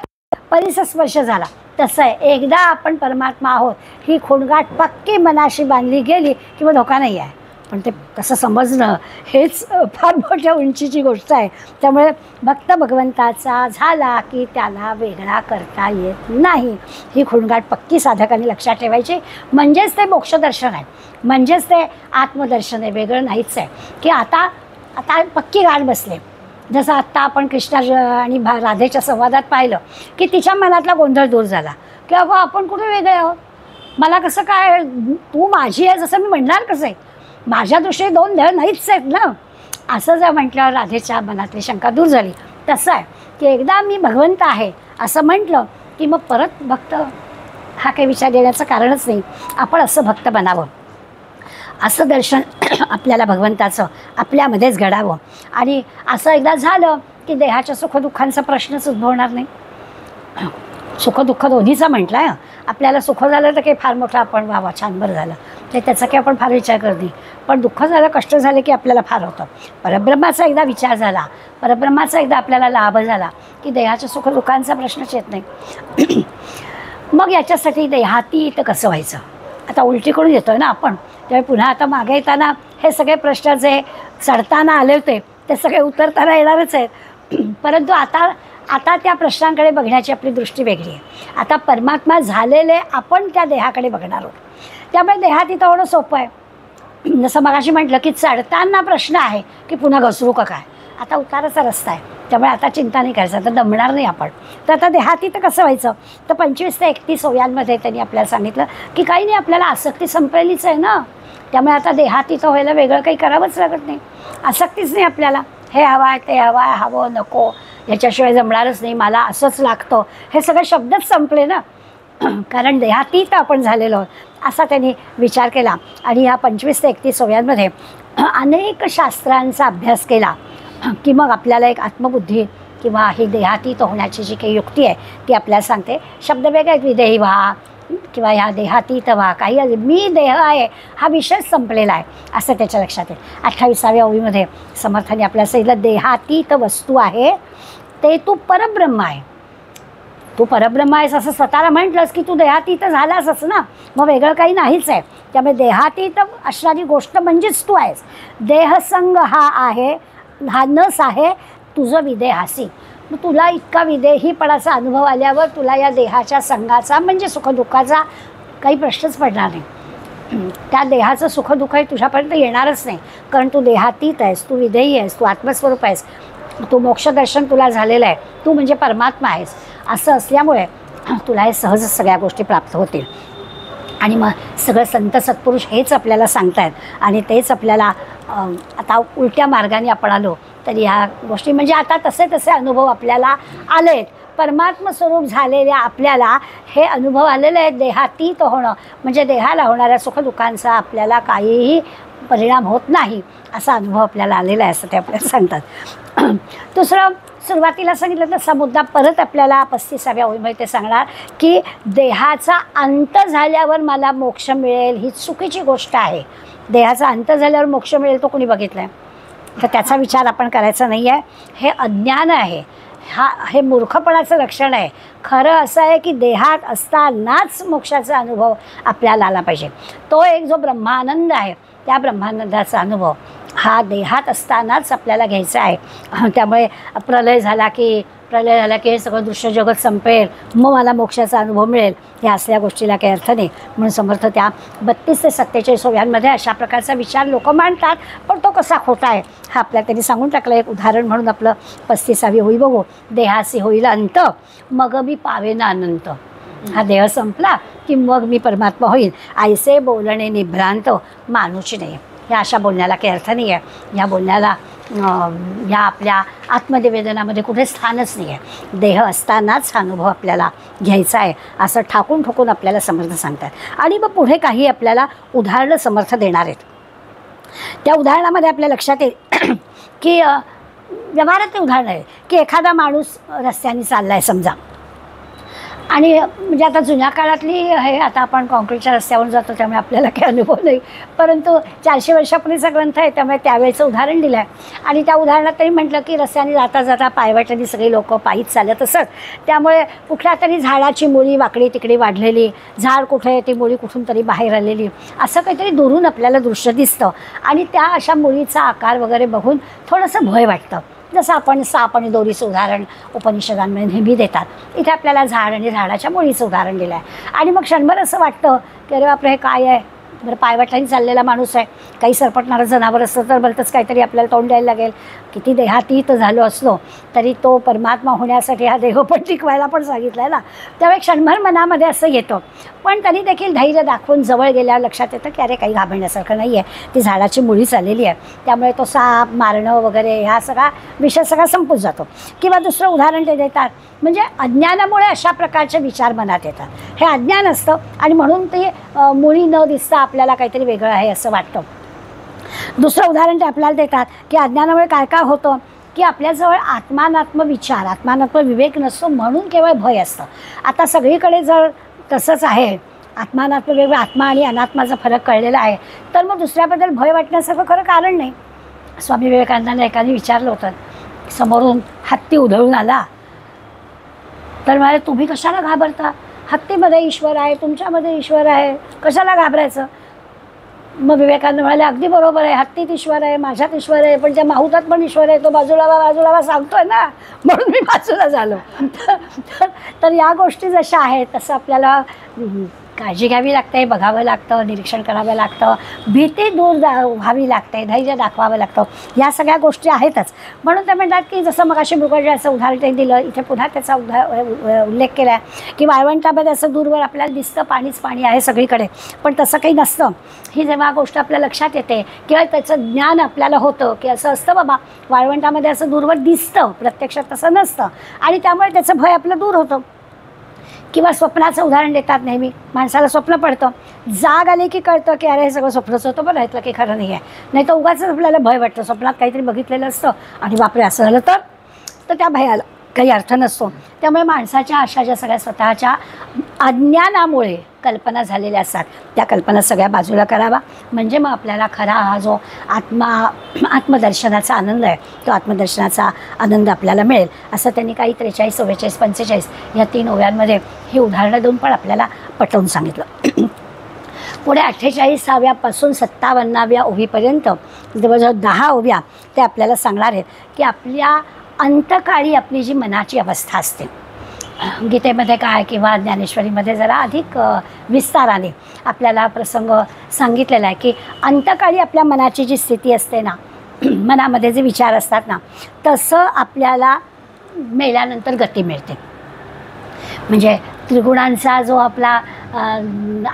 परिसस्पर्श झाला. तसं आहे, एकदा आपण परमात्मा आहोत ही खोडगाठ पक्की मनाशी बांधली गेली किंवा धोका नाही आहे. पण ते कसं समजणं हेच फार मोठ्या उंचीची गोष्ट आहे. त्यामुळे भक्त भगवंताचा झाला की त्याला वेगळा करता येत नाही, ही खोडगाठ पक्की साधकांनी लक्षात ठेवायची. म्हणजेच ते मोक्षदर्शन आहे, म्हणजेच ते आत्मदर्शन आहे, वेगळं नाहीच आहे. की आता पक्की गाठ बसले. जसं आत्ता आपण कृष्णा आणि राधेच्या संवादात पाहिलं की तिच्या मनातला गोंधळ दूर झाला की अगं आपण कुठे वेगळे आहोत, मला कसं काय, तू माझी आहे जसं मी म्हणणार कसं आहे, माझ्या दृष्टीने दोन देह नाहीच आहेत ना, असं जर म्हटलं राधेच्या मनातली शंका दूर झाली. तसं आहे की एकदा मी भगवंत आहे असं म्हटलं की मग परत भक्त हा काही विचार येण्याचं कारणच नाही. आपण असं भक्त बनावं, असं दर्शन आपल्याला भगवंताचं आपल्यामध्येच घडावं. आणि असं एकदा झालं की देहाच्या सुखदुःखांचा प्रश्नच उद्भवणार नाही. सुखदुःख दोन्हीचा म्हटलं आहे. आपल्याला सुख झालं तर काही फार मोठं आपण व्हावा, छान बरं झालं, ते त्याचा काही आपण फार विचार करत नाही. पण दुःख झालं, कष्ट झाले की आपल्याला फार होतं. परब्रह्माचा एकदा विचार झाला, परब्रह्माचा एकदा आपल्याला लाभ झाला की देहाच्या सुखदुःखांचा प्रश्नच येत नाही. मग याच्यासाठी देहातीत कसं व्हायचं, आता उलटीकडून येतो ना आपण. त्यामुळे पुन्हा आता मागे येताना हे सगळे प्रश्न जे चढताना आले होते ते सगळे उतरताना येणारच आहेत. परंतु आता त्या प्रश्नांकडे बघण्याची आपली दृष्टी वेगळी आहे. आता परमात्मा झालेले आपण त्या देहाकडे बघणार आहोत. त्यामुळे देहातीत होणं सोपं आहे. जसं मगाशी म्हटलं की चढताना प्रश्न आहे की पुन्हा घसरू का काय, आता उताराचा रस्ता आहे. त्यामुळे आता चिंता नाही करायचं, आता दमणार नाही आपण. तर आता देहातीत कसं व्हायचं, तर 25 ते 31 ओव्यांमध्ये त्यांनी आपल्याला सांगितलं की काही नाही, आपल्याला आसक्ती संपलेलीच आहे ना. त्यामुळे आता देहातीत व्हायला वेगळं काही करावंच लागत नाही. आसक्तीच नाही आपल्याला, हे हवं आहे ते हवं आहे, हवं नको याच्याशिवाय जमणारच नाही, मला असंच लागतं, हे सगळे शब्दच संपले ना. कारण देहातीत आपण झालेलो आहोत असा त्यांनी विचार केला. आणि या 25 ते 31 ओव्यांमध्ये अनेक शास्त्रांचा अभ्यास केला की मग आपल्याला एक आत्मबुद्धी किंवा ही देहातीत होण्याची जी काही युक्ती आहे ती आपल्याला सांगते. शब्द वेगळे आहेत, विदेही व्हा किंवा ह्या देहातीत व्हा, काही मी देह आहे हा विषयच संपलेला आहे असं त्याच्या लक्षात येईल. 28व्या ओळीमध्ये समर्थांनी आपल्याला सांगितलं, देहातीत वस्तू आहे ते तू परब्रह्म आहे. तू परब्रह्म आहेस असं स्वतःला म्हटलंस की तू देहातीत झालासच ना, मग वेगळं काही नाहीच आहे. त्यामुळे देहातीत असणारी गोष्ट म्हणजेच तू आहेस. देहसंग हा आहे, हा नस आहे तुझं विदेहासी. मग तुला इतका विदेहीपणाचा अनुभव आल्यावर तुला या देहाच्या संघाचा म्हणजे सुखदुःखाचा काही प्रश्नच पडणार नाही. त्या देहाचं सुखदुःख हे तुझ्यापर्यंत येणारच नाही, कारण तू देहातीत आहेस, तू विदेही आहेस, तू आत्मस्वरूप आहेस, तू मोक्षदर्शन तुला झालेलं आहे, तू म्हणजे परमात्मा आहेस. असं असल्यामुळे तुला हे सहज सगळ्या गोष्टी प्राप्त होतील. आणि मग सगळं संत सत्पुरुष हेच आपल्याला सांगतायत आणि तेच आपल्याला आता उलट्या मार्गाने आपण आलो तर ह्या गोष्टी म्हणजे आता तसे अनुभव आपल्याला आले आहेत. परमात्मस्वरूप झालेल्या आपल्याला हे अनुभव आलेले आहेत. देहातीत होणं म्हणजे देहाला होणाऱ्या सुखदुःखांचा आपल्याला काहीही परिणाम होत नाही असा अनुभव आपल्याला आलेला आहे असं ते आपल्याला सांगतात. दुसरं सुरुवातीला सांगितलं तर समुद्रा परत आपल्याला 35व्या ओळीमध्ये ते सांगणार की देहाचा अंत झाल्यावर मला मोक्ष मिळेल ही चुकीची गोष्ट आहे. देहाचा अंत झाल्यावर मोक्ष मिळेल तो कोणी बघितलं आहे, तर त्याचा विचार आपण करायचा नाही आहे. हे अज्ञान आहे, हे मूर्खपणाचं लक्षण आहे. खरं असं आहे की देहात असतानाच मोक्षाचा अनुभव आपल्याला आला पाहिजे. तो एक जो ब्रह्मानंद आहे, त्या ब्रह्मानंदाचा अनुभव हा देहात असतानाच आपल्याला घ्यायचा आहे. त्यामुळे प्रलय झाला की हे सगळं दृश्य जगत संपेल, मग मला मोक्षाचा अनुभव मिळेल, या असल्या गोष्टीला काही अर्थ नाही. म्हणून समर्थ त्या 32 ते 47 ओव्यांमध्ये अशा प्रकारचा विचार लोक मांडतात. पण तो कसा खोटा आहे हा आपल्याला त्यांनी सांगून टाकलं. एक उदाहरण म्हणून आपलं 35वी ओवी बघू. देहासी होईल अंत, मग मी पावेना अनंत. हा देह संपला की मग मी परमात्मा होईल. ऐसे बोलणे निभ्रांत मानुची नाही. ह्या अशा बोलण्याला काही अर्थ नाही आहे. या बोलण्याला ह्या आपल्या आत्मनिवेदनामध्ये कुठे स्थानच नाही आहे. देह असतानाच हा अनुभव आपल्याला घ्यायचा आहे असं ठाकून ठोकून आपल्याला समर्थ सांगतात. आणि मग पुढे काही आपल्याला उदाहरणं समर्थ देणार आहेत. त्या उदाहरणामध्ये आपल्या लक्षात येईल की व्यवहारात उदाहरण आहे की एखादा माणूस रस्त्याने चालला आहे समजा, आणि म्हणजे आता जुन्या काळातली आहे, आता आपण कॉन्क्रीटच्या रस्त्यावरून जातो त्यामुळे आपल्याला काही अनुभव नाही, परंतु 400 वर्षापूर्वीचा ग्रंथ आहे त्यामुळे त्यावेळेचं उदाहरण दिलं आहे. आणि त्या उदाहरणात तरी म्हटलं की रस्त्याने जाता जाता पायवाटेने सगळी लोकं पायीच चालत असत. त्यामुळे कुठल्या तरी झाडाची मुळी वाकडी तिकडी वाढलेली, झाड कुठे ती मुळी कुठून तरी बाहेर आलेली, असं काहीतरी दुरून आपल्याला दृश्य दिसतं. आणि त्या अशा मुळीचा आकार वगैरे बघून थोडंसं भय वाटतं. जसं आपण साप आणि दोरीचं उदाहरण उपनिषदांमध्ये नेहमी देतात, इथे आपल्याला झाड आणि झाडाच्या मुळीचं उदाहरण दिलं आहे. आणि मग क्षणभर असं वाटतं की अरे बापरे हे काय आहे, बरं पायवाटाने चाललेला माणूस आहे, काही सरपटणारं जनावर असतं तर भलतंच काहीतरी आपल्याला तोंड द्यायला लागेल. किती देहातीत झालो असलो तरी तो परमात्मा होण्यासाठी हा देह पण टिकवायला पण सांगितला आहे ना. त्यामुळे क्षणभर मनामध्ये असं येतं. पण तरी देखील धैर्य दाखवून जवळ गेल्यावर लक्षात येतं की अरे काही घाबरण्यासारखं नाही आहे, ती झाडाची मुळी चाललेली आहे. त्यामुळे तो साप मारणं वगैरे ह्या सगळा विषय सगळा संपून जातो. किंवा दुसरं उदाहरण ते देतात, म्हणजे अज्ञानामुळे अशा प्रकारचे विचार मनात येतात. हे अज्ञान असतं आणि म्हणून ते मुळी न दिसता आपल्याला काहीतरी वेगळं आहे असं वाटतं. दुसरं उदाहरण ते आपल्याला देतात की अज्ञानामुळे काय काय होतं की आपल्याजवळ आत्मानात्म विचार, आत्मानात्म विवेक नसतो, म्हणून केवळ भय असतं. आता सगळीकडे जर तसंच आहे, आत्मानात्म वेगळं, आत्मा आणि अनात्माचा फरक कळलेला आहे, तर मग दुसऱ्याबद्दल भय वाटण्यासारखं खरं कारण नाही. स्वामी विवेकानंदांना एकाने विचारलं होतं, समोरून हत्ती उधळून आला तर म्हणाले तुम्ही कशाला घाबरता, हत्तीमध्ये ईश्वर आहे, तुमच्यामध्ये ईश्वर आहे, कशाला घाबरायचं. मग विवेकानंद म्हणाले अगदी बरोबर आहे, हत्तीत ईश्वर आहे, माझ्यात ईश्वर आहे, पण त्या माहुतात पण ईश्वर आहे, तो बाजूला सांगतोय ना, म्हणून मी बाजूला झालो. तर या गोष्टी जशा आहेत तसं आपल्याला काळजी घ्यावी लागते, बघावं लागतं, निरीक्षण करावं लागतं, भीती दूर व्हावी लागते, धैर्य दाखवावं लागतं. या सगळ्या गोष्टी आहेतच. म्हणून ते म्हणतात की जसं मग अशी मृगजळाचं उदाहरण दिलं, इथे पुन्हा त्याचा उल्लेख केला आहे की वाळवंटामध्ये असं दूरवर आपल्याला दिसतं पाणीच पाणी आहे सगळीकडे, पण तसं काही नसतं. ही जेव्हा गोष्ट आपल्या लक्षात येते किंवा त्याचं ज्ञान आपल्याला होतं की असं असतं बाबा, वाळवंटामध्ये असं दूरवर दिसतं, प्रत्यक्षात तसं नसतं, आणि त्यामुळे त्याचं भय आपलं दूर होतं. किंवा स्वप्नाचं उदाहरण देतात नेहमी, माणसाला स्वप्न पडतं, जाग आली की कळतं की अरे हे सगळं स्वप्नच होतं, पण राहिलं की खरं नाही आहे. नाही तर उगाच आपल्याला भय वाटतं, स्वप्नात काहीतरी बघितलेलं असतं आणि बापरे असं झालं तर त्या भयाला काही अर्थ नसतो. त्यामुळे माणसाच्या अशा ज्या सगळ्या स्वतःच्या अज्ञानामुळे कल्पना झालेल्या असतात त्या कल्पना सगळ्या बाजूला करावा, म्हणजे मग आपल्याला खरा हा जो आत्मदर्शनाचा आनंद आहे तो आत्मदर्शनाचा आनंद आपल्याला मिळेल. असं त्यांनी काही 43, 44, 45 या 3 ओव्यांमध्ये ही उदाहरणं देऊन पण आपल्याला पटवून सांगितलं. पुढे 48व्यापासून 57व्या ओवीपर्यंत जवळजवळ 10 ओव्या ते आपल्याला सांगणार आहेत की आपल्या अंतकाळी आपली जी मनाची अवस्था असते, गीतेमध्ये काय किंवा ज्ञानेश्वरीमध्ये जरा अधिक विस्ताराने आपल्याला प्रसंग सांगितलेला आहे की अंतकाळी आपल्या मनाची जी स्थिती असते ना, मनामध्ये जे विचार असतात ना, तसं आपल्याला मेल्यानंतर गती मिळते. म्हणजे त्रिगुणांचा जो आपला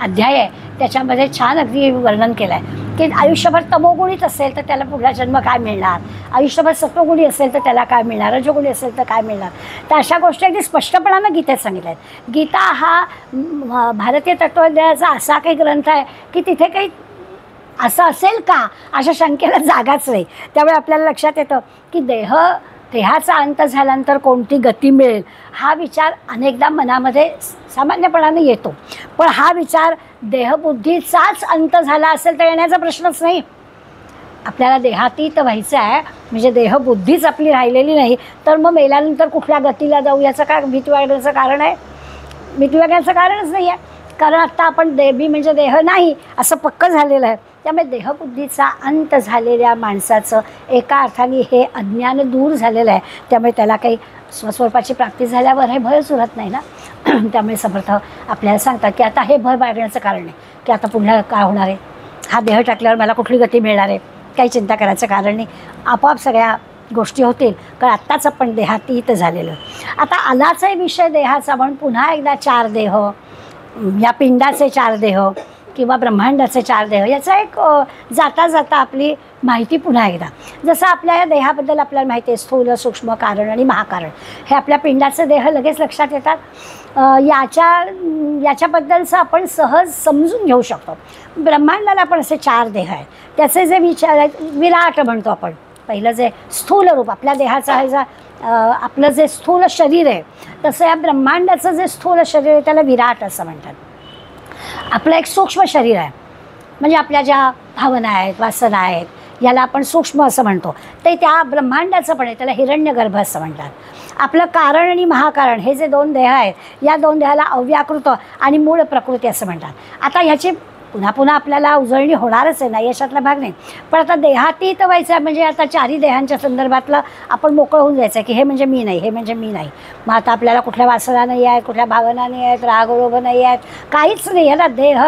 अध्याय आहे त्याच्यामध्ये छान अगदी वर्णन केलं आहे की आयुष्यभर तमोगुणीच असेल तर त्याला पुढला जन्म काय मिळणार, आयुष्यभर सत्वगुणी असेल तर त्याला काय मिळणार, रजोगुणी असेल तर काय मिळणार. तर अशा गोष्टी अगदी स्पष्टपणानं गीतेत सांगितल्या आहेत. गीता हा भारतीय तत्त्वज्ञानाचा असा काही ग्रंथ आहे की तिथे काही असं असेल का अशा शंकेला जागाच नाही. त्यामुळे आपल्याला लक्षात येतं की देहाचा अंत झाल्यानंतर कोणती गती मिळेल हा विचार अनेकदा मनामध्ये सामान्यपणाने येतो, पण हा विचार देहबुद्धीचाच अंत झाला असेल तर येण्याचा प्रश्नच नाही. आपल्याला देहातीत व्हायचं आहे, म्हणजे देहबुद्धीच आपली राहिलेली नाही, तर मग मेल्यानंतर कुठल्या गतीला जाऊ याचं काय भीती वाटण्याचं कारण आहे? भीती वाटण्याचं कारणच नाही आहे, कारण आत्ता आपण मी म्हणजे देह नाही असं पक्कं झालेलं आहे. त्यामुळे देहबुद्धीचा अंत झालेल्या माणसाचं एका अर्थाने हे अज्ञान दूर झालेलं आहे. त्यामुळे त्याला काही स्वस्वरूपाची प्राप्ती झाल्यावर हे भयच उरत नाही ना. त्यामुळे समर्थ आपल्याला सांगतात की आता हे भय बाळगण्याचं कारण नाही की आता पुन्हा काय होणार आहे, हा देह टाकल्यावर मला कुठली गती मिळणार आहे, काही चिंता करायचं कारण नाही, आपोआप सगळ्या गोष्टी होतील, कारण आत्ताच आपण देहातीत झालेलं. आता आलाचाही विषय देहाचा, म्हणून पुन्हा एकदा 4 देह, या पिंडाचे 4 देह किंवा ब्रह्मांडाचे 4 देह, याचा एक जाता जाता आपली माहिती पुन्हा एकदा. जसं आपल्या या देहाबद्दल आपल्याला माहिती आहे, स्थूल, सूक्ष्म, कारण आणि महाकारण, हे आपल्या पिंडाचे देह लगेच लक्षात येतात. याच्याबद्दलचं आपण सहज समजून घेऊ शकतो. ब्रह्मांडाला पण असे 4 देह आहेत. त्याचे जे विचार आहेत, विराट म्हणतो आपण. पहिलं जे स्थूल रूप आपल्या देहाचं आहे, आपलं जे स्थूल शरीर आहे, तसं या ब्रह्मांडाचं जे स्थूल शरीर आहे त्याला विराट असं म्हणतात. आपलं एक सूक्ष्म शरीर आहे, म्हणजे आपल्या ज्या भावना आहेत, वासना आहेत, याला आपण सूक्ष्म असं म्हणतो. ते त्या ब्रह्मांडाचं पण आहे, त्याला हिरण्यगर्भ असं म्हणतात. आपलं कारण आणि महाकारण हे जे 2 देह आहेत, या 2 देहाला अव्याकृत आणि मूळ प्रकृती असं म्हणतात. आता ह्याची पुन्हा पुन्हा आपल्याला उजळणी होणारच आहे, नाही याच्यातला भाग नाही. पण आता देहातीत व्हायचं आहे, म्हणजे आता 4ही देहांच्या संदर्भातलं आपण मोकळं होऊन जायचं आहे की हे म्हणजे मी नाही, हे म्हणजे मी नाही. मग आता आपल्याला कुठल्या वासना नाही आहेत, कुठल्या भावना नाही आहेत, रागरोभ नाही आहेत, काहीच नाही. ह्याला देह,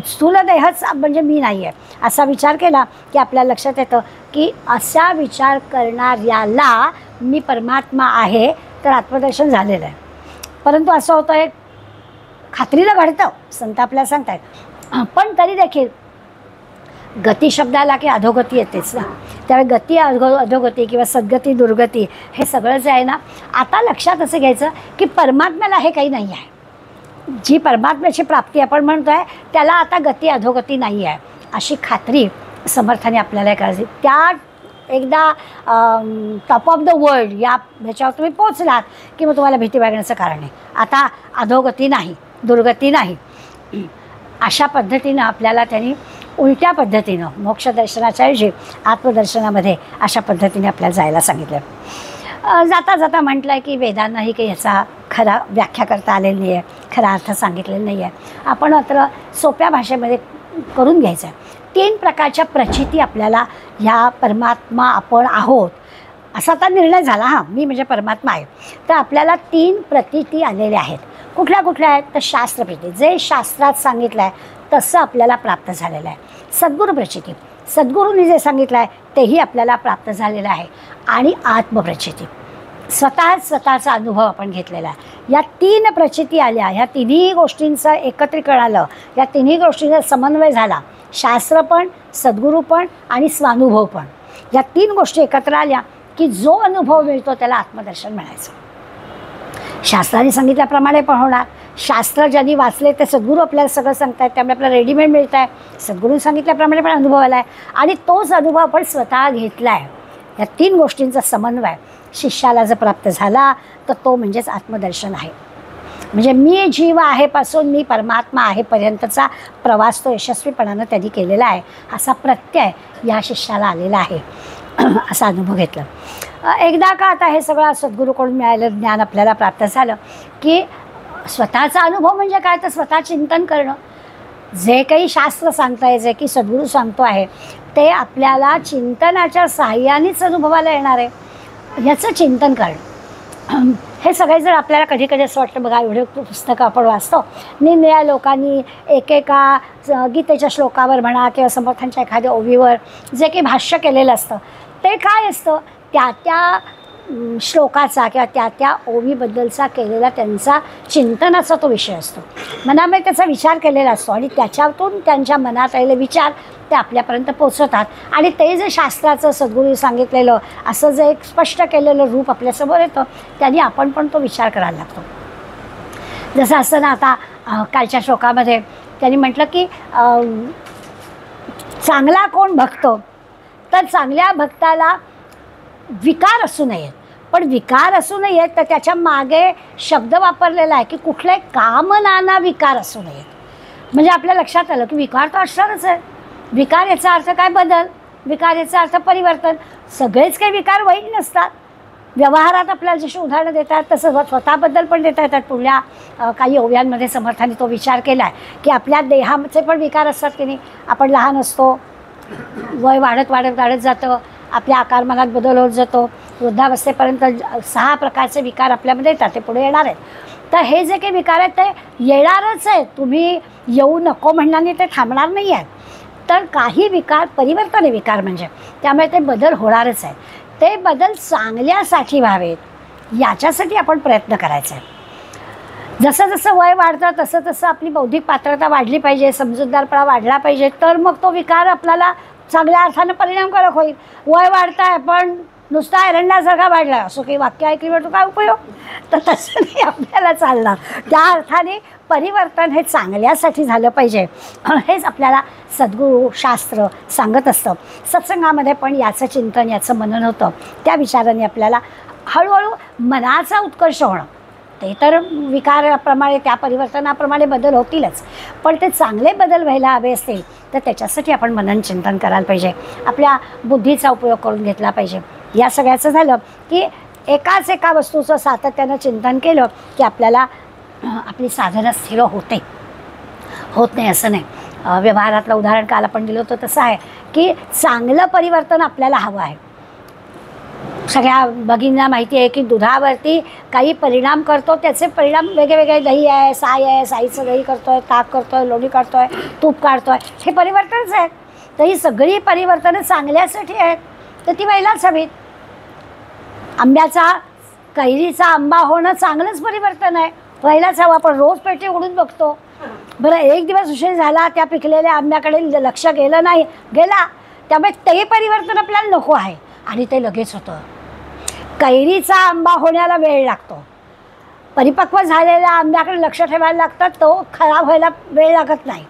स्थूल देहच म्हणजे मी नाही आहे असा विचार केला की आपल्याला लक्षात येतं की असा विचार करणाऱ्याला मी परमात्मा आहे तर आत्मदर्शन झालेलं आहे. परंतु असं होतं, हे खात्रीला घडतं, संत आपल्याला सांगतायत. पण तरी देखील गती शब्दाला की अधोगती येतेच ना. त्यावेळी गती, अधोगती किंवा सद्गती, दुर्गती हे सगळं जे आहे ना, आता लक्षात असं घ्यायचं की परमात्म्याला हे काही नाही आहे. जी परमात्म्याची प्राप्ती आपण म्हणतो आहे त्याला आता गती अधोगती नाही आहे अशी खात्री समर्थाने आपल्याला करायची. त्या एकदा टॉप ऑफ द वर्ल्ड या ह्याच्यावर तुम्ही पोचलात की मग तुम्हाला भीती वागण्याचं कारण नाही. आता अधोगती नाही, दुर्गती नाही, अशा पद्धतीनं आपल्याला त्यांनी उलट्या पद्धतीनं मोक्षदर्शनाच्या ऐवजी आत्मदर्शनामध्ये अशा पद्धतीने आपल्याला जायला सांगितलं. जाता जाता म्हटलं आहे की वेदांनाही काही ह्याचा खरा व्याख्या करता आलेली नाही आहे, खरा अर्थ सांगितलेला नाही आहे. आपण मात्र सोप्या भाषेमध्ये करून घ्यायचं आहे. 3 प्रकारच्या प्रचिती आपल्याला ह्या परमात्मा आपण आहोत असा आता निर्णय झाला. हां, मी म्हणजे परमात्मा आहे, तर आपल्याला 3 प्रतीती आलेल्या आहेत. कुठल्या कुठल्या आहेत तर शास्त्रप्रती, जे शास्त्रात सांगितलं आहे तसं आपल्याला प्राप्त झालेलं आहे. सद्गुरू प्रचिती, सद्गुरूंनी जे सांगितलं आहे तेही आपल्याला प्राप्त झालेलं आहे. आणि आत्मप्रचिती, स्वतःचा अनुभव आपण घेतलेला आहे. या 3 प्रचिती आल्या, ह्या तिन्ही गोष्टींचं एकत्रीकरण आलं, या तिन्ही गोष्टींचा समन्वय झाला. शास्त्र पण, सद्गुरू पण आणि स्वानुभव पण, या 3 गोष्टी एकत्र आल्या की जो अनुभव मिळतो त्याला आत्मदर्शन म्हणायचं. शास्त्राने सांगितल्याप्रमाणे पण होणार. शास्त्र ज्यांनी वाचले ते सद्गुरू आपल्याला सगळं सांगतायत, त्यामुळे आपल्याला रेडीमेड मिळत आहे. सद्गुरू सांगितल्याप्रमाणे पण अनुभव आला आहे आणि तोच अनुभव आपण स्वतः घेतला आहे. या 3 गोष्टींचा समन्वय शिष्याला जर प्राप्त झाला तर तो म्हणजेच आत्मदर्शन आहे. म्हणजे मी जीव आहेपासून मी परमात्मा आहेपर्यंतचा प्रवास तो यशस्वीपणानं त्यांनी केलेला आहे असा प्रत्यय या शिष्याला आलेला आहे असा अनुभव घेतला. एकदा का आता हे सगळं सद्गुरूकडून मिळालेलं ज्ञान आपल्याला प्राप्त झालं की स्वतःचा अनुभव म्हणजे काय तर स्वतः चिंतन करणं. जे काही शास्त्र सांगतं आहे, जे की सद्गुरू सांगतो आहे ते आपल्याला चिंतनाच्या साहाय्यानेच अनुभवाला येणार आहे, याचं चिंतन करणं. हे सगळे जर आपल्याला कधी कधी असं वाटतं, बघा एवढे पुस्तकं आपण वाचतो, निरनिराळ्या लोकांनी एकेका गीतेच्या श्लोकावर म्हणा किंवा समर्थांच्या एखाद्या ओवीवर जे काही भाष्य केलेलं असतं ते काय असतं, त्या श्लोकाचा किंवा त्या ओवीबद्दलचा केलेला त्यांचा चिंतनाचा तो विषय असतो. मनामध्ये त्याचा विचार केलेला असतो आणि त्याच्यातून त्यांच्या मनात आलेले विचार ते आपल्यापर्यंत पोचवतात आणि ते जे शास्त्राचं सद्गुरू सांगितलेलं असं जे एक स्पष्ट केलेलं रूप आपल्यासमोर येतं त्यांनी आपण पण तो विचार करायला लागतो. जसं असं ना, आता कालच्या श्लोकामध्ये त्यांनी म्हटलं की चांगला कोण भक्त, तर चांगल्या भक्ताला विकार असू नयेत. पण विकार असू नयेत तर त्याच्या मागे शब्द वापरलेला आहे की कुठले कामनाना विकार असू नयेत. म्हणजे आपल्या लक्षात आलं की विकार तर असणारच आहे. विकार याचा अर्थ काय, बदल. विकार याचा अर्थ परिवर्तन. सगळेच काही विकार वाईट नसतात. व्यवहारात आपल्याला जशी उदाहरणं देतात तसं स्वतःबद्दल पण देता येतात. पुढल्या काही ओव्यांमध्ये समर्थांनी तो विचार केला आहे की आपल्या देहाचे पण विकार असतात की नाही. आपण लहान असतो, वय वाढत वाढत वाढत जातं, आपल्या आकारमानात बदल होत जातो, वृद्धावस्थेपर्यंत 6 प्रकारचे विकार आपल्यामध्ये येतात, ते पुढे येणार आहेत. तर हे जे काही विकार आहेत ते येणारच आहेत. तुम्ही येऊ नको म्हणण्याने ते थांबणार नाही आहेत. तर काही विकार परिवर्तन आहे विकार म्हणजे, त्यामुळे ते बदल होणारच आहे. ते बदल चांगल्यासाठी व्हावेत याच्यासाठी आपण प्रयत्न करायचा आहे. जसं जसं वय वाढतं तसं तसं आपली बौद्धिक पात्रता वाढली पाहिजे, समजूतदारपणा वाढला पाहिजे, तर मग तो विकार आपल्याला चांगल्या अर्थानं परिणामकारक होईल. वय वाढतं आहे पण नुसता एरंडासारखा वाढला असं काही वाक्य ऐकल्यावर तो काय उपयोग. तर तसं नाही आपल्याला चालणार. त्या अर्थाने परिवर्तन हे चांगल्यासाठी झालं पाहिजे, हेच आपल्याला सद्गुरू शास्त्र सांगत असतं. सत्संगामध्ये पण याचं चिंतन, याचं मनन होतं. त्या विचाराने आपल्याला हळूहळू मनाचा उत्कर्ष होणं, ते तर विकाराप्रमाणे त्या परिवर्तनाप्रमाणे बदल होतीलच, पण ते चांगले बदल व्हायला हवे असतील तर त्याच्यासाठी आपण मनन चिंतन करायला पाहिजे. आपल्या बुद्धीचा उपयोग करून घेतला पाहिजे. या सगळ्याचं झालं की एका वस्तूचं सातत्यानं चिंतन केलं की आपल्याला आपली साधना स्थिर होत नाही असं नाही. व्यवहारातलं उदाहरण काल आपण दिलं होतं तसं आहे की चांगलं परिवर्तन आपल्याला हवं आहे. सगळ्या भगिनींना माहिती आहे की दुधावरती काही परिणाम करतो, त्याचे परिणाम वेगळे. दही आहे, साई आहे, साईचं दही करतो आहे, ताक करतो आहे, लोणी काढतो आहे, तूप काढतो आहे, हे परिवर्तनच आहेत. तर ही सगळी परिवर्तनं चांगल्यासाठी आहेत, तर ती व्हायलाच हवीत. कैरीचा आंबा होणं चांगलंच परिवर्तन आहे, व्हायलाच हवं. आपण रोज पेटी उघडून बघतो. बरं, एक दिवस उशीर झाला, त्या पिकलेल्या आंब्याकडे लक्ष गेलं नाही, गेला, त्यामुळे ते परिवर्तन आपल्याला नको आहे आणि ते लगेच होतं. कैरीचा आंबा होण्याला वेळ लागतो, परिपक्व झालेल्या आंब्याकडे लक्ष ठेवायला लागतं, तो खराब व्हायला वेळ लागत नाही.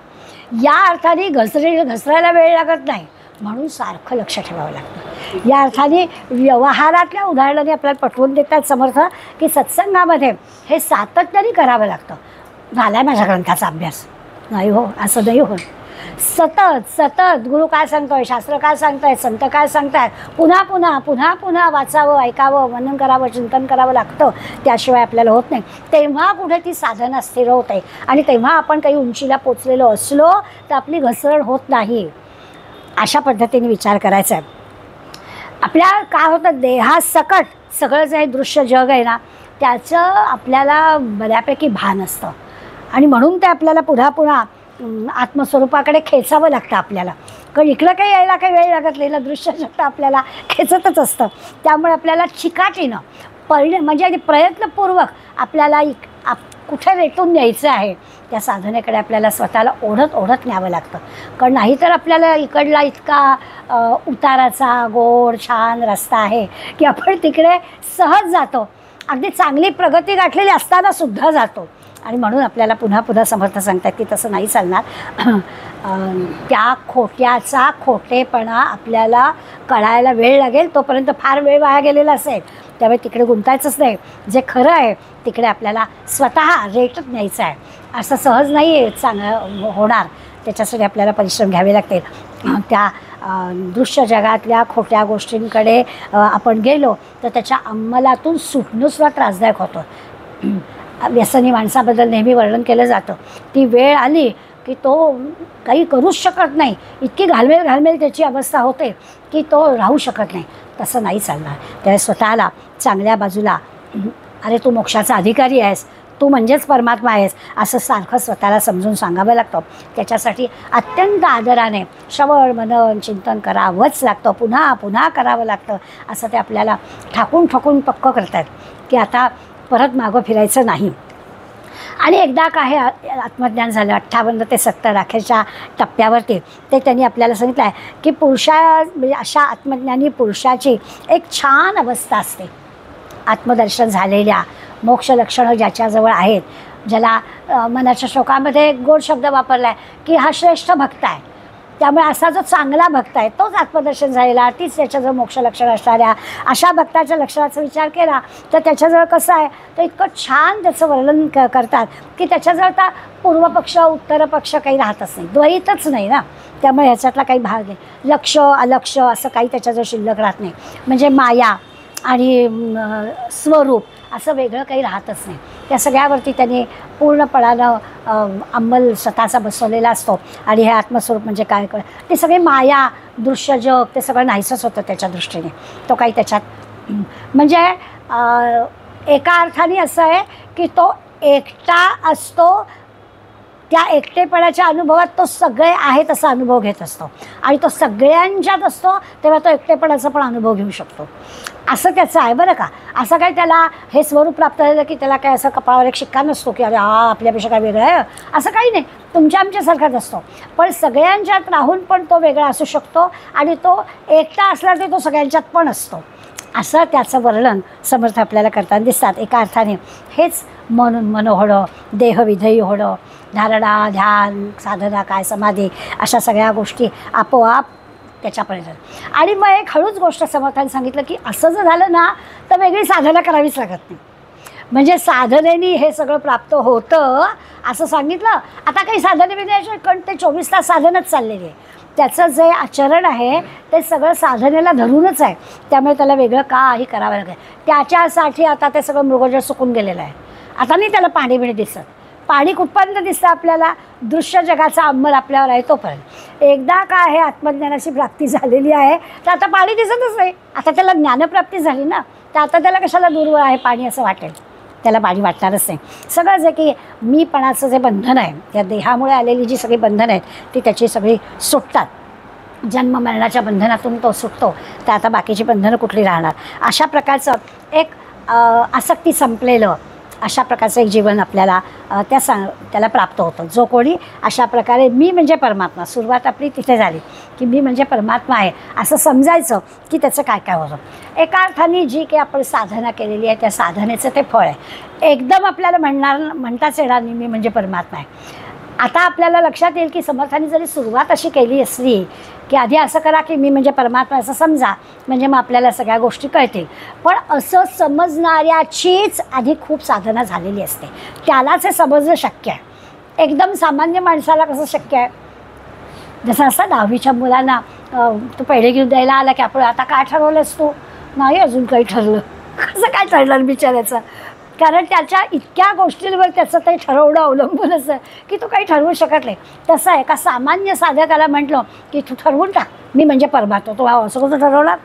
या अर्थाने घसरायला वेळ लागत नाही, म्हणून सारखं लक्ष ठेवावं लागतं. या अर्थाने व्यवहारातल्या उदाहरणाने आपल्याला पटवून देतात समर्थ की सत्संगामध्ये हे सातत्याने करावं लागतं. झाला आहे माझ्या ग्रंथाचा अभ्यास नाही हो, असं नाही होत. सतत गुरु काय सांगतोय, शास्त्र काय सांगतायत, संत काय सांगतायत, पुन्हा वाचावं, ऐकावं, मनन करावं, चिंतन करावं लागतं. त्याशिवाय आपल्याला होत नाही. तेव्हा कुठे ती साधना स्थिर होते आणि तेव्हा आपण काही उंचीला पोचलेलो असलो तर आपली घसरण होत नाही. अशा पद्धतीने विचार करायचा आहे. आपल्या काय होतं, देहासकट सगळं जे दृश्य जग आहे ना, त्याचं आपल्याला बऱ्यापैकी भान असतं आणि म्हणून ते आपल्याला पुन्हा आत्मस्वरूपाकडे खेचावं लागतं आपल्याला. कारण इकडं काही यायला काही वेळ लागत नाही, दृश्य जगत आपल्याला खेचतच असतं. त्यामुळे आपल्याला चिकाटीनं म्हणजे प्रयत्नपूर्वक आपल्याला कुठे रेटून न्यायचं आहे त्या साधनेकडे आपल्याला स्वतःला ओढत न्यावं लागतं. कारण नाहीतर आपल्याला इकडला इतका उताराचा गोड छान रस्ता आहे की आपण तिकडे सहज जातो, अगदी चांगली प्रगती गाठलेली असताना सुद्धा जातो. आणि म्हणून आपल्याला पुन्हा समर्थ सांगतात की तसं नाही चालणार. त्या खोट्याचा खोटेपणा आपल्याला कळायला वेळ लागेल, तोपर्यंत फार वेळ वाया गेलेला असेल. त्यामुळे तिकडे गुंतायचंच नाही. जे खरं आहे तिकडे आपल्याला स्वतः रेटत न्यायचं आहे. असं सहज नाही चांगलं होणार, त्याच्यासाठी आपल्याला परिश्रम घ्यावे लागतील. त्या दृश्य जगातल्या खोट्या गोष्टींकडे आपण गेलो तर त्याच्या अंमलातून सुटणंसुद्धा त्रासदायक होतं. व्यसनी माणसाबद्दल नेहमी वर्णन केलं जातं. ती वेळ आली की तो काही करूच शकत नाही, इतकी घालमेल त्याची अवस्था होते की तो राहू शकत नाही. तसं नाही चालणार. त्यावेळेस स्वतःला चांगल्या बाजूला, अरे तू मोक्षाचा अधिकारी आहेस, तू म्हणजेच परमात्मा आहेस, असं सारखं स्वतःला समजून सांगावं लागतं. त्याच्यासाठी अत्यंत आदराने श्रवण मनन चिंतन करावंच लागतं, पुन्हा करावं लागतं. असं ते आपल्याला ठाकून पक्क करतात की आता परत मागं फिरायचं नाही. आणि एकदा काय आत्मज्ञान झालं 58 ते 70 अखेरच्या टप्प्यावरती, ते त्यांनी आपल्याला सांगितलं आहे की म्हणजे अशा आत्मज्ञानी पुरुषाची एक छान अवस्था असते. आत्मदर्शन झालेल्या, मोक्ष लक्षणं ज्याच्याजवळ आहेत, ज्याला मनाच्या श्लोकामध्ये एक गोड शब्द वापरला आहे की हा श्रेष्ठ भक्त आहे. त्यामुळे असा जो चांगला भक्त आहे तोच आत्मदर्शन झालेला, तीच त्याच्याजवळ मोक्ष लक्षण असणाऱ्या अशा भक्ताच्या लक्षणाचा विचार केला तर त्याच्याजवळ कसं आहे, तर इतकं छान त्याचं वर्णन करतात की त्याच्याजवळ आता पूर्वपक्ष उत्तरपक्ष काही राहतच नाही, द्वैतच नाही ना. त्यामुळे ह्याच्यातला काही भाग नाही. लक्ष अलक्ष असं काही त्याच्याजवळ शिल्लक राहत नाही. म्हणजे माया आणि स्वरूप असं वेगळं काही राहतच नाही. त्या सगळ्यावरती त्याने पूर्णपणानं अंमल स्वतःचा बसवलेला असतो. आणि हे आत्मस्वरूप म्हणजे काय ते सगळे माया दृश्य जग ते सगळं नाहीसंच होतं त्याच्या दृष्टीने. तो काही त्याच्यात म्हणजे एका अर्थाने असं आहे की तो एकटा असतो. त्या एकटेपणाच्या अनुभवात तो सगळे आहेत असा अनुभव घेत असतो आणि तो सगळ्यांच्यात असतो तेव्हा तो एकटेपणाचा पण अनुभव घेऊ शकतो. असं त्याचं आहे बरं का. असं काय त्याला हे स्वरूप प्राप्त झालं की त्याला काय असं कपाळावर एक शिक्का नसतो की अरे हा आपल्यापेक्षा काय वेगळं आहे, असं काही नाही. तुमच्या आमच्यासारखाच असतो. पण सगळ्यांच्यात राहून पण तो वेगळा असू शकतो आणि तो एकटा असला तरी तो सगळ्यांच्यात पण असतो. असं त्याचं वर्णन समर्थ आपल्याला करताना दिसतात. एका अर्थाने हेच म्हणून मन होणं, देहविधेयी होणं, धारणा ध्यान साधना काय समाधी अशा सगळ्या गोष्टी आपोआप त्याच्यापर्यंत. आणि मग एक हळूच गोष्ट समर्थाने सांगितलं की असं जर झालं ना तर वेगळी साधना करावीच लागत नाही. म्हणजे साधनेने हे सगळं प्राप्त होतं असं सांगितलं. आता काही साधने बिधने कारण ते 24 तास साधनच चाललेली आहे. त्याचं जे आचरण आहे ते सगळं साधनेला धरूनच आहे. त्यामुळे त्याला वेगळं काही करावं लागेल. त्याच्यासाठी आता ते सगळं मृगजळ सुकून गेलेलं आहे. आता नाही त्याला पाणी बिणी दिसत. पाणी कुठपर्यंत दिसतं आपल्याला, दृश्य जगाचा अंमल आपल्यावर आहे तोपर्यंत. एकदा का आहे आत्मज्ञानाची प्राप्ती झालेली आहे तर आता पाणी दिसतच नाही. आता त्याला ज्ञानप्राप्ती झाली ना तर आता त्याला कशाला दूरवर आहे पाणी असं वाटेल. त्याला पाणी वाटणारच नाही. सगळं जे की मीपणाचं जे बंधन आहे त्या देहामुळे आलेली जी सगळी बंधनं आहेत ती त्याची सगळी सुटतात. जन्म मरणाच्या बंधनातून तो सुटतो. तर आता बाकीची बंधनं कुठली राहणार. अशा प्रकारचं एक आसक्ती संपलेलं अशा प्रकारचं एक जीवन आपल्याला त्याला प्राप्त होतं. जो कोणी अशा प्रकारे मी म्हणजे परमात्मा, सुरुवात आपली तिथे झाली की मी म्हणजे परमात्मा आहे असं समजायचं की त्याचं काय काय होतं. एका अर्थाने जी काही आपण साधना केलेली आहे त्या साधनेचं ते फळ आहे. एकदम आपल्याला म्हणताच येणार नाही मी म्हणजे परमात्मा आहे. आता आपल्याला लक्षात येईल की समर्थांनी जरी सुरुवात अशी केली असली की आधी असं करा की मी म्हणजे परमात्मा असं समजा म्हणजे मग आपल्याला सगळ्या गोष्टी कळतील. पण असं समजणाऱ्याचीच आधी खूप साधना झालेली असते. त्यालाच हे समजणं शक्य आहे. एकदम सामान्य माणसाला कसं शक्य आहे. जसं असं 10वीच्या मुलांना तो पेढे घेऊन द्यायला आला की आपण आता काय ठरवलंस तू, नाही अजून काही ठरलं. कसं काय ठरलं बिचाऱ्याचं. कारण त्याच्या इतक्या गोष्टींवर त्याचं ते ठरवणं अवलंबून असं की तो काही ठरवू शकत नाही. तसं आहे एका सामान्य साधकाला म्हटलं की तू ठरवून टाक मी म्हणजे परमात्मा. तो असं कसं ठरवणार.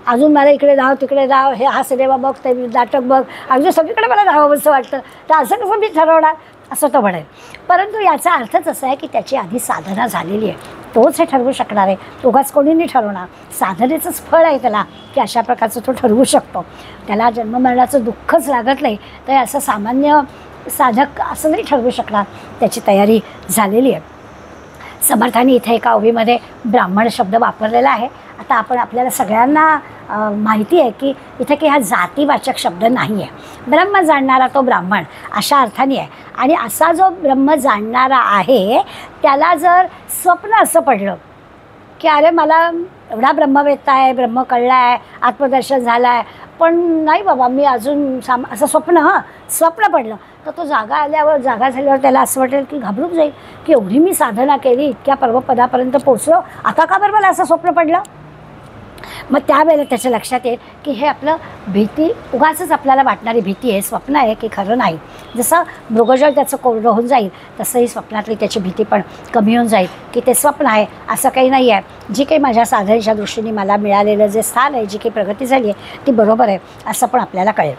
अजून मला इकडे धाव तिकडे धाव, हे हा सिनेमा बघ ते नाटक बघ, अगदी सगळीकडे मला धावावं असं वाटतं. तर असं कसं मी ठरवणार असं तो म्हणेल. परंतु याचा अर्थच असा आहे की त्याची आधी साधना झालेली आहे. तोच हे ठरवू शकणार आहे. उगाच कोणी नाही ठरवणार. साधनेचंच फळ आहे त्याला की अशा प्रकारचं तो ठरवू शकतो. त्याला जन्ममरणाचं दुःखच लागत नाही तर असं सामान्य साधक असं नाही ठरवू शकणार. त्याची तयारी झालेली आहे. समर्थांनी इथे एका ओवीमध्ये ब्राह्मण शब्द वापरलेला आहे. आता आपल्याला सगळ्यांना माहिती आहे की इथे की हा जातीवाचक शब्द नाही आहे. ब्रह्म जाणणारा तो ब्राह्मण अशा अर्थाने आहे. आणि असा जो ब्रह्म जाणणारा आहे त्याला जर स्वप्न असं पडलं की अरे मला एवढा ब्रह्मवेत्ता आहे, ब्रह्म कळला आहे, आत्मदर्शन झालं आहे, पण नाही बाबा मी अजून असं स्वप्न पडलं तर तो जागा झाल्यावर त्याला असं वाटेल की घाबरून जाईल की एवढी मी साधना केली, इतक्या पर्वपदापर्यंत पोचलो, आता का बरं मला असं स्वप्न पडलं. मग त्यावेळेला त्याच्या लक्षात येईल की हे आपलं भीती उगाचच आपल्याला वाटणारी भीती आहे, स्वप्न आहे की खरं नाही. जसं मृगजळ त्याचं कोरडं होऊन जाईल तसंही स्वप्नातली त्याची भीती पण कमी होऊन जाईल की ते स्वप्न आहे असं काही नाही आहे. जी काही माझ्या साधनेच्या दृष्टीने मला मिळालेलं जे स्थान आहे, जी काही प्रगती झाली आहे ती बरोबर आहे असं पण आपल्याला कळेल.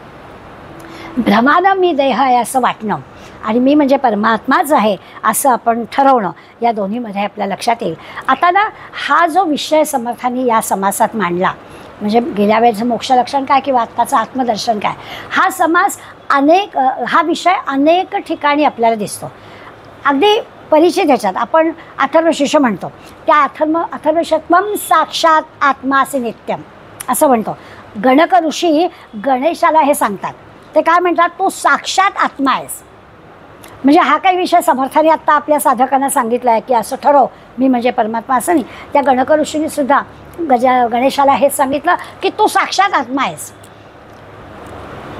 भ्रमानं मी देह आहे असं वाटणं आणि मी म्हणजे परमात्माच आहे असं आपण ठरवणं या दोन्हीमध्ये आपल्या लक्षात येईल. आता ना हा जो विषय समर्थांनी या समासात मांडला म्हणजे गेल्या वेळेचं मोक्ष लक्षण काय किंवा आत्ताचं आत्मदर्शन काय, हा समास हा विषय अनेक ठिकाणी आपल्याला दिसतो. अगदी परिचित ह्याच्यात आपण अथर्वशीर्ष म्हणतो त्या अथर्वशीर्षत्वम साक्षात आत्मासी नित्यम असं म्हणतो. गणक ऋषी गणेशाला हे सांगतात. ते काय म्हणतात, तू साक्षात आत्मा आहेस. म्हणजे हा काही विषय समर्थाने आत्ता आपल्या साधकांना सांगितला आहे की असं ठरव मी म्हणजे परमात्मा असं नाही. त्या गणक ऋषींनी सुद्धा गणेशाला हेच सांगितलं की तू साक्षात आत्मा आहेस.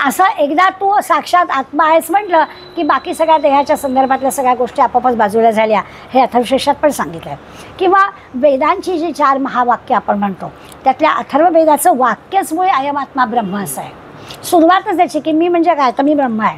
असं एकदा तू साक्षात आत्मा आहेस म्हटलं की बाकी सगळ्या देहाच्या संदर्भातल्या सगळ्या गोष्टी आपोआपच बाजूला झाल्या, हे अथर्वशीर्षात पण सांगितलं आहे. किंवा वेदांची जी 4 महावाक्य आपण म्हणतो त्यातल्या अथर्ववेदाचं वाक्यच मुळे अयम आत्मा ब्रह्म असं आहे. सुरुवातच त्याची की मी म्हणजे काय, तर मी ब्रह्म आहे.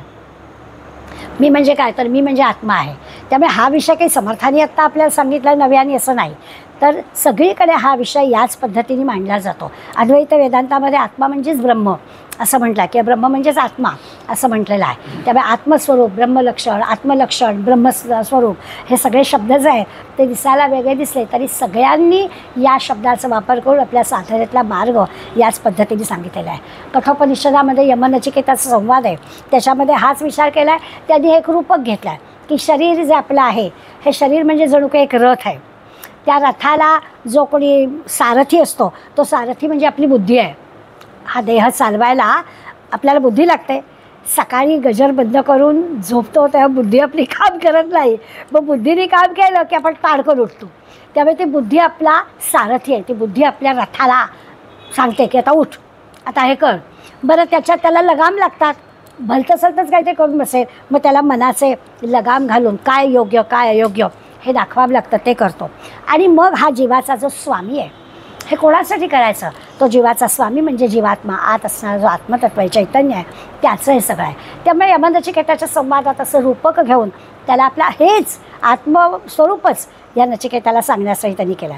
मी म्हणजे काय, तर मी म्हणजे आत्मा आहे. त्यामुळे हा विषय काही समर्थांनी आत्ता आपल्याला सांगितला नव्याने असं नाही, तर सगळीकडे हा विषय याच पद्धतीने मांडला जातो. अद्वैत वेदांतामध्ये आत्मा म्हणजेच ब्रह्म असं म्हटलं किंवा ब्रह्म म्हणजेच आत्मा असं म्हटलेलं आहे. त्यामुळे आत्मस्वरूप, ब्रह्मलक्षण, आत्मलक्षण, ब्रह्मस्वरूप हे सगळे शब्द जे आहेत ते दिसायला वेगळे दिसले तरी सगळ्यांनी या शब्दाचा वापर करून आपल्या साधनेतला मार्ग याच पद्धतीने सांगितलेला आहे. कठोपनिषदामध्ये यमनचिकेताचा संवाद आहे, त्याच्यामध्ये हाच विचार केला आहे. त्यांनी एक रूपक घेतलं आहे की शरीर जे आपलं आहे हे शरीर म्हणजे जणू काही एक रथ आहे. त्या रथाला जो कोणी सारथी असतो तो सारथी म्हणजे आपली बुद्धी आहे. हा देह चालवायला आपल्याला बुद्धी लागते. सकाळी गजर बंद करून झोपतो तेव्हा बुद्धी आपली काम करत नाही, मग बुद्धीने काम केलं की आपण ताडकन उठतो. त्यामुळे ती बुद्धी आपला सारथी आहे. ती बुद्धी आपल्या रथाला सांगते की आता उठ, आता हे कर. बरं त्याच्यात त्याला लगाम लागतात. भलतंसलतंच काही ते करून बसेल, मग त्याला मनाचे लगाम घालून काय योग्य काय अयोग्य हे दाखवावं लागतं, ते करतो. आणि मग हा जीवाचा जो स्वामी आहे हे कोणासाठी करायचं, तो जीवाचा स्वामी म्हणजे जीवात्मा, आत असणारा जो आत्मतत्व आहे, चैतन्य आहे, त्याचं हे सगळं आहे. त्यामुळे यमनचिकेताच्या संवादात असं रूपक घेऊन त्याला आपला हेच आत्मस्वरूपच या नचिकेताला सांगण्यासाठी त्यांनी केला.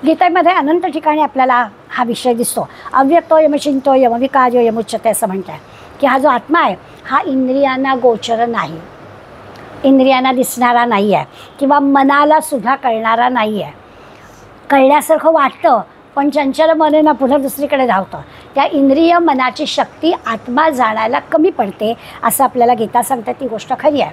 गीतेमध्ये अनंत ठिकाणी आपल्याला हा विषय दिसतो. अव्यक्तो यमचिंतो यमविकार्यो यमुच्यते असं म्हणतात की हा जो आत्मा आहे हा इंद्रियांना गोचर नाही, इंद्रियांना दिसणारा नाही आहे किंवा मनाला सुद्धा कळणारा नाही आहे. कळण्यासारखं वाटतं पण चंचल मनेनं पुढं दुसरीकडे धावतं. त्या इंद्रिय मनाची शक्ती आत्मा जाणायला कमी पडते असं आपल्याला गीता सांगतात. ती गोष्ट खरी आहे.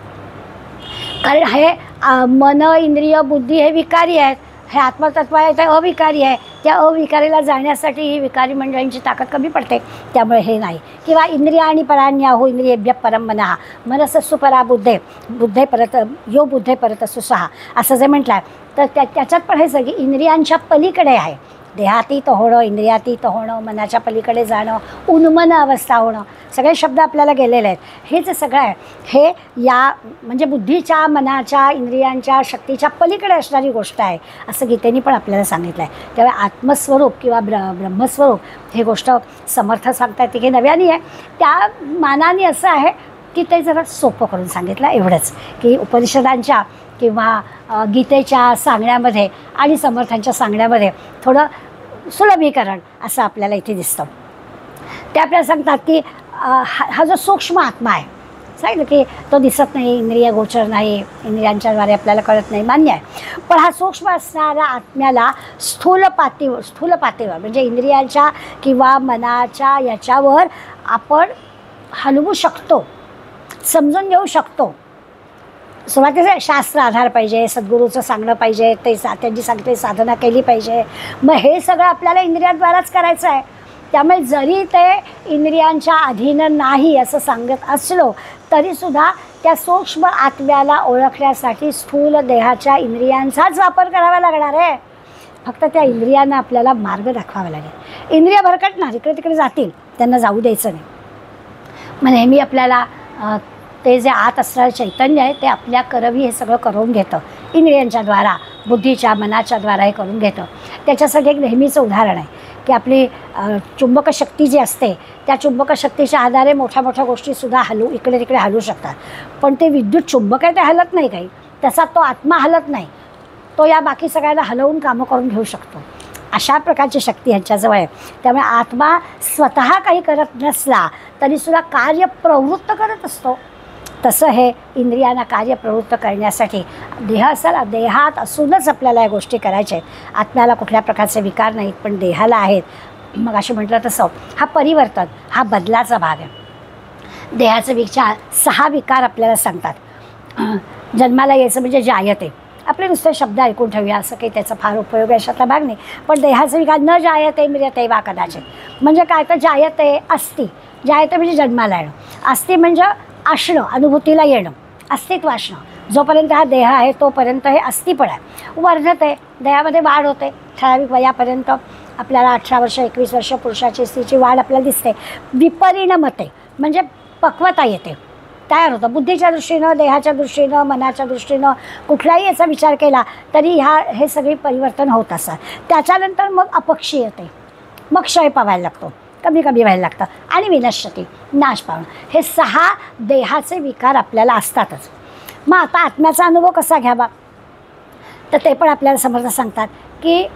कारण हे मन, इंद्रिय, बुद्धी हे विकारी आहेत. हे आत्मतत्व आहे ते अविकारी आहे. त्या अविकारीला जाण्यासाठी ही विकारी मंडळींची ताकद कमी पडते. त्यामुळे हे नाही. किंवा इंद्रिया आणि पराण्याहो इंद्रियेभ्य परम मनः मनसस्सु परा बुद्धे बुद्धे परत यो बुद्धे परत सुसहा असं जे म्हटलं आहे तर त्याच्यात पण हे सगळी इंद्रियांच्या पलीकडे आहे. देहातीत होणं, इंद्रियातीत होणं, मनाच्या पलीकडे जाणं, उन्मन अवस्था होणं, सगळे शब्द आपल्याला गेलेले आहेत. हे जे सगळं आहे हे या म्हणजे बुद्धीच्या, मनाच्या, इंद्रियांच्या शक्तीच्या पलीकडे असणारी गोष्ट आहे असं गीतेने पण आपल्याला सांगितलं आहे. त्यामुळे आत्मस्वरूप किंवा ब्रह्मस्वरूप हे गोष्ट समर्थ सांगता येते की नव्याने आहे. त्या मानाने असं आहे की ते जरा सोपं करून सांगितलं एवढंच, की उपनिषदांच्या किंवा गीतेच्या सांगण्यामध्ये आणि समर्थांच्या सांगण्यामध्ये थोडं सुलभीकरण असं आपल्याला इथे दिसतं. ते आपल्याला सांगतात की हा जो सूक्ष्म आत्मा आहे, सांगितलं की तो दिसत नाही, इंद्रिय गोचर नाही, इंद्रियांच्याद्वारे आपल्याला कळत नाही, मान्य आहे. पण हा सूक्ष्म असणाऱ्या आत्म्याला स्थूल पातळीवर म्हणजे इंद्रियांच्या किंवा मनाच्या याच्यावर आपण हलवू शकतो, समजून घेऊ शकतो. सुरुवातीला शास्त्र आधार पाहिजे, सद्गुरूचं सांगणं पाहिजे, ते त्यांची सांगते साधना केली पाहिजे. मग हे सगळं आपल्याला इंद्रियांद्वाराच करायचं आहे. त्यामुळे जरी ते इंद्रियांच्या अधीन नाही असं सांगत असलो तरीसुद्धा त्या सूक्ष्म आत्म्याला ओळखण्यासाठी स्थूल देहाच्या इंद्रियांचाच वापर करावा लागणार आहे. फक्त त्या इंद्रियांना आपल्याला मार्ग दाखवावा लागेल. इंद्रिय भरकटणार, इकडे तिकडे जातील, त्यांना जाऊ द्यायचं नाही. मग नेहमी आपल्याला ते जे आत असणारं चैतन्य आहे ते आपल्या करवी हे सगळं करून घेतं. इंद्रियांच्या द्वारा, बुद्धीच्या, मनाच्या द्वारा हे करून घेतं. त्याच्यासाठी एक नेहमीचं उदाहरण आहे की आपली चुंबक शक्ती जी असते त्या चुंबक शक्तीच्या आधारे मोठ्या मोठ्या गोष्टीसुद्धा इकडे तिकडे हलू शकतात. पण ते विद्युत चुंबक आहे ते हलत नाही काही, तसा तो आत्मा हलत नाही. तो या बाकी सगळ्यांना हलवून कामं करून घेऊ शकतो. अशा प्रकारची शक्ती ह्यांच्याजवळ आहे. त्यामुळे आत्मा स्वतः काही करत नसला तरीसुद्धा कार्य प्रवृत्त करत असतो. तसं हे इंद्रियांना कार्यप्रवृत्त करण्यासाठी देहात असूनच आपल्याला या गोष्टी करायच्या आहेत. आत्म्याला कुठल्या प्रकारचे विकार नाहीत पण देहाला आहेत. मग अशी म्हटलं तसं हा परिवर्तन, हा बदलाचा भाग आहे. देहाचे विचार 6 विकार आपल्याला सांगतात. जन्माला यायचं म्हणजे जायते, आपले नुसते शब्द ऐकून ठेवूया असं काही त्याचा फार उपयोग अशातला भाग नाही. पण देहाचे विकार न जायते म्रियते वा कदाचित म्हणजे काय, तर जायते अस्ति, जायते म्हणजे जन्माला येणं, अस्ति म्हणजे असणं, अनुभूतीला येणं, अस्तित्व असणं. जोपर्यंत हा देह आहे तोपर्यंत हे अस्तिपण आहे. वर्धते, देहामध्ये वाढ होते. ठराविक वयापर्यंत आपल्याला 18 वर्ष 21 वर्ष पुरुषाची स्त्रीची वाढ आपल्याला दिसते. विपरिणमते म्हणजे पक्वता येते, तयार होतं. बुद्धीच्या दृष्टीनं, देहाच्या दृष्टीनं, मनाच्या दृष्टीनं कुठलाही याचा विचार केला तरी हे सगळी परिवर्तन होत असतात. त्याच्यानंतर मग अपक्षी येते, मग क्षय पावायला लागतो, कमी कमी व्हायला लागतं, आणि विनश्यती, नाश पावणं. हे 6 देहाचे विकार आपल्याला असतातच. मग आता आत्म्याचा अनुभव कसा घ्यावा, तर ते पण आपल्याला समर्थ सांगतात की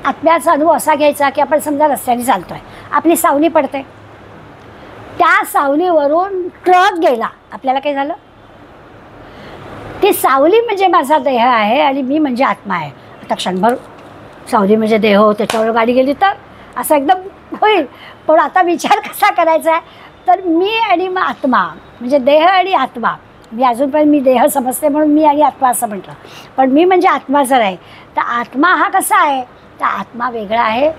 आत्म्याचा अनुभव असा घ्यायचा की आपण समजा रस्त्याने चालतो आहे, आपली सावली पडते, त्या सावलीवरून ट्रक गेला, आपल्याला काय झालं? ती सावली म्हणजे माझा देह आहे आणि मी म्हणजे आत्मा आहे. आता क्षणभर सावली म्हणजे देह, त्याच्यावर गाडी गेली तर असं एकदम होईल. पण आता विचार कसा करायचा आहे, तर मी आणि मग आत्मा म्हणजे देह आणि आत्मा. मी अजूनपर्यंत मी देह समजते म्हणून मी आणि आत्मा असं म्हटलं, पण मी म्हणजे आत्मा जर आहे तर आत्मा हा कसा आहे, तर आत्मा वेगळा आहे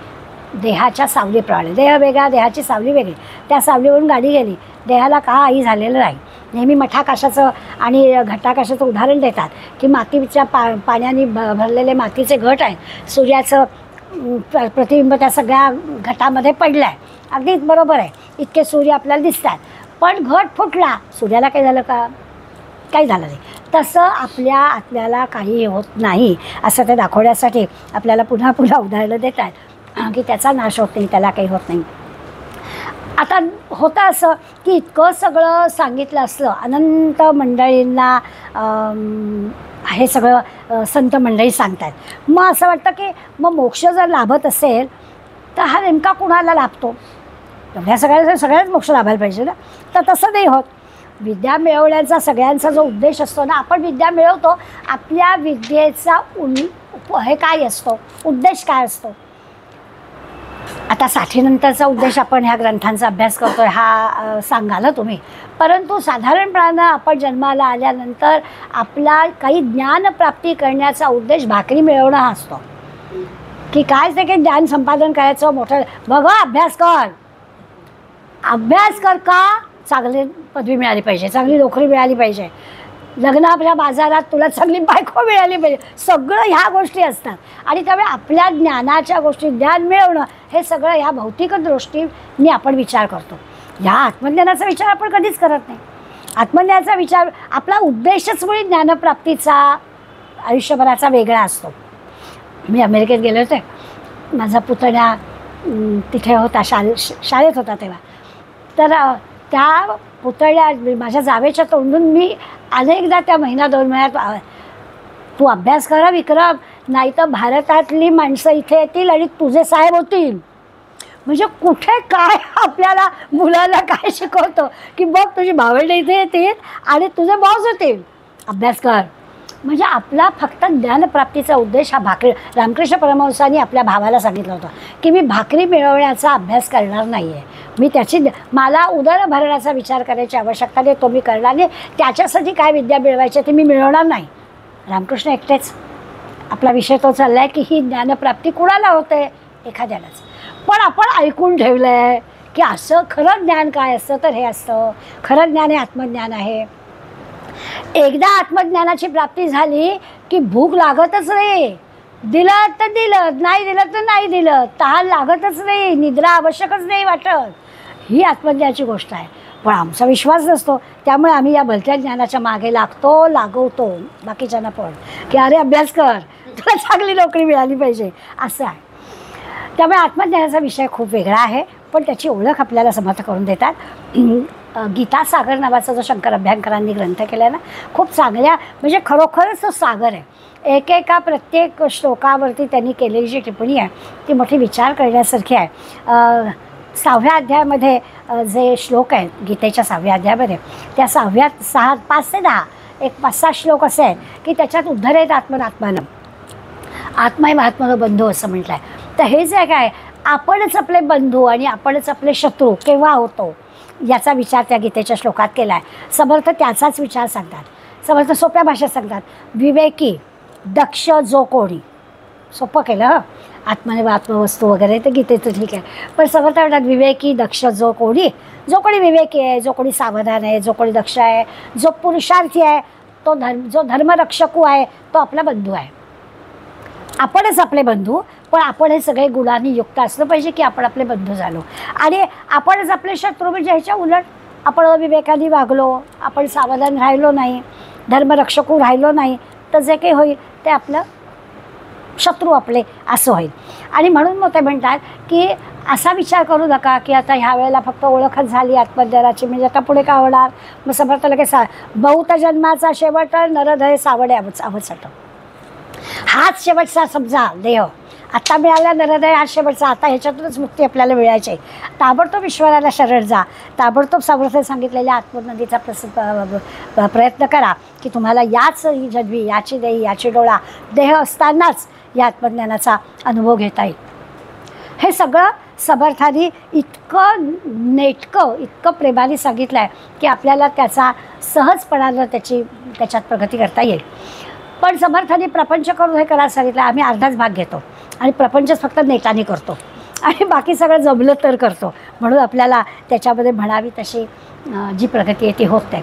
देहाच्या सावलीप्रमाणे. देह वेगळा, देहाची सावली वेगळी. त्या सावलीवरून गाडी गेली, देहाला काही झालेलं नाही. नेहमी मठाकाशाचं आणि घटाकाशाचं उदाहरण देतात की मातीच्या पाण्याने भरलेले मातीचे घट आहेत, सूर्याचं प्रतिबिंब त्या सगळ्या घटामध्ये पडलं आहे. अगदी बरोबर आहे, इतके सूर्य आपल्याला दिसतात, पण घट फुटला, सूर्याला काही झालं का? काही झालं नाही. तसं आपल्या आत्म्याला काही होत नाही असं ते दाखवण्यासाठी आपल्याला पुन्हा पुन्हा उदाहरणं देतात की त्याचा नाश होत नाही, त्याला काही होत नाही. आता होतं असं की इतकं सगळं सांगितलं असलं, अनंत मंडळींना हे सगळं संत मंडळी सांगतात. मग असं वाटतं की मग मोक्ष जर लाभत असेल तर हा नेमका कुणाला लाभतो? एवढ्या सगळ्याच मोक्ष लाभायला पाहिजे ना. तर तसं नाही होत. विद्या मिळवण्याचा सगळ्यांचा जो उद्देश असतो ना, आपण विद्या मिळवतो, आपल्या विद्येचा हे काय असतो, उद्देश काय असतो? आता 60नंतरचा उद्देश आपण ह्या ग्रंथांचा अभ्यास करतोय हा सांगाल तुम्ही, परंतु साधारणपणानं आपण जन्माला आल्यानंतर आपला काही ज्ञानप्राप्ती करण्याचा उद्देश भाकरी मिळवणं हा असतो. की काय ते काही ज्ञान संपादन करायचं मोठं बघा, अभ्यास कर का? चांगली पदवी मिळाली पाहिजे, चांगली नोकरी मिळाली पाहिजे, लग्नाच्या बाजारात तुला चांगली बायको मिळाली पाहिजे, सगळं ह्या गोष्टी असतात. आणि त्यामुळे आपल्या ज्ञानाच्या गोष्टी, ज्ञान मिळवणं हे सगळं ह्या भौतिक दृष्टीने आपण विचार करतो. ह्या आत्मज्ञानाचा विचार आपण कधीच करत नाही. आत्मज्ञानाचा विचार, आपला उद्देशच मुळे ज्ञानप्राप्तीचा आयुष्यभराचा वेगळा असतो. मी अमेरिकेत गेले होते, माझा पुतण्या तिथे होता, शाळेत होता तेव्हा. तर त्या पुतळ्या माझ्या जावेच्या तोंडून मी अनेकदा त्या 1-2 महिन्यात, तू अभ्यास करा विक्रम, नाही तर भारतातली माणसं इथे येतील आणि तुझे साहेब होतील. म्हणजे कुठे काय आपल्याला मुलाला काय शिकवतो की बघ तुझी भावंडे इथे येतील आणि तुझे बॉस होतील, अभ्यास कर. म्हणजे आपला फक्त ज्ञानप्राप्तीचा उद्देश हा भाकरी, रामकृष्ण परमहंसांनी आपल्या भावाला सांगितलं होतं की मी भाकरी मिळवण्याचा अभ्यास करणार नाही आहे, मी मला उदर भरण्याचा विचार करायची आवश्यकता नाही, तो मी करणार नाही, त्याच्यासाठी काय विद्या मिळवायची ते मी मिळवणार नाही. रामकृष्ण एकटेच. आपला विषय तो चालला आहे की ही ज्ञानप्राप्ती कुणाला होते? एखाद्यालाच. पण आपण ऐकून ठेवलं आहे की असं खरं ज्ञान काय असतं, तर हे असतं खरं ज्ञान, हे आत्मज्ञान आहे. एकदा आत्मज्ञानाची प्राप्ती झाली की भूक लागतच नाही, दिलं तर दिलं, नाही दिलं तर नाही दिलं, तहान लागतच नाही, निद्रा आवश्यकच नाही वाटत. ही आत्मज्ञानाची गोष्ट आहे. पण आमचा विश्वास नसतो, त्यामुळे आम्ही या भलत्या ज्ञानाच्या मागे लागवतो बाकीच्यांना पण की अरे अभ्यास कर, तुला चांगली नोकरी मिळाली पाहिजे, असं आहे. त्यामुळे आत्मज्ञानाचा विषय खूप वेगळा आहे, पण त्याची ओळख आपल्याला समर्थ करून देतात. गीता सागर नावाचा जो शंकर अभ्यंकरांनी ग्रंथ केला आहे ना, खूप चांगल्या, म्हणजे खरोखरच तो सागर आहे. एकेका प्रत्येक श्लोकावरती त्यांनी केलेली जी टिप्पणी आहे ती मोठी विचार करण्यासारखी आहे. 6व्या अध्यायामध्ये जे श्लोक आहेत गीतेच्या 6व्या अध्यायामध्ये, त्या 5 ते 10 एक 5-6 श्लोक असे आहेत की त्याच्यात उद्धरेत आत्मनात्मानं, आत्मा महात्मा बंधू असं म्हटलं आहे. तर हे जे काय, आपणच आपले बंधू आणि आपणच आपले शत्रू केव्हा होतो याचा विचार त्या गीतेच्या श्लोकात केला आहे. समर्थ त्याचाच विचार सांगतात. समर्थ सोप्या भाषेत सांगतात, विवेकी दक्ष जो कोणी, सोपं केलं आत्मने आत्मवस्तू वगैरे ते गीतेचं ठीक आहे, पण समर्थ म्हणतात विवेकी दक्ष जो कोणी विवेकी आहे, जो कोणी सावधान आहे, जो कोणी दक्ष आहे, जो पुरुषार्थी आहे, तो जो धर्मरक्षकू आहे, तो आपला बंधू आहे. आपणच आपले बंधू, पण आपण हे सगळे गुणांनी युक्त असलं पाहिजे की आपण आपले बंधू झालो. आणि आपणच आपले शत्रू, म्हणजे ह्याच्या उलट आपण अविवेकाने वागलो, आपण सावधान राहिलो नाही, धर्मरक्षकू राहिलो नाही, तर जे काही होईल ते आपलं शत्रू आपले असं होईल. आणि म्हणून मग ते म्हणतात की असा विचार करू नका की आता ह्या वेळेला फक्त ओळखच झाली आत्मज्ञानाची, म्हणजे आता पुढे काय होणार. मग समर्थ लगेच बहुत जन्माचा शेवट नरदय सावडे अवचट, हाच शेवटचा समजा देह. आता मिळाला नरदय हा शेवटचा, आता ह्याच्यातूनच मुक्ती आपल्याला मिळायची आहे. ताबडतोब ईश्वराला शरण जा, ताबडतोब समर्थ सांगितलेल्या आत्मोन्नतीचा प्रयत्न करा की तुम्हाला याच जन्मी, याची देही, याची डोळा देह असतानाच या आत्मज्ञानाचा अनुभव घेता येईल. हे सगळं समर्थांनी इतकं नेटकं, इतकं प्रेमाने सांगितलं आहे की आपल्याला त्याचा सहजपणानं त्याच्यात प्रगती करता येईल. पण समर्थांनी प्रपंच करून हे करायला सांगितलं. आम्ही अर्धाच भाग घेतो आणि प्रपंचच फक्त नेटाने करतो आणि बाकी सगळं जमलं तर करतो. म्हणून आपल्याला त्याच्यामध्ये म्हणावी तशी जी प्रगती आहे ती होत नाही.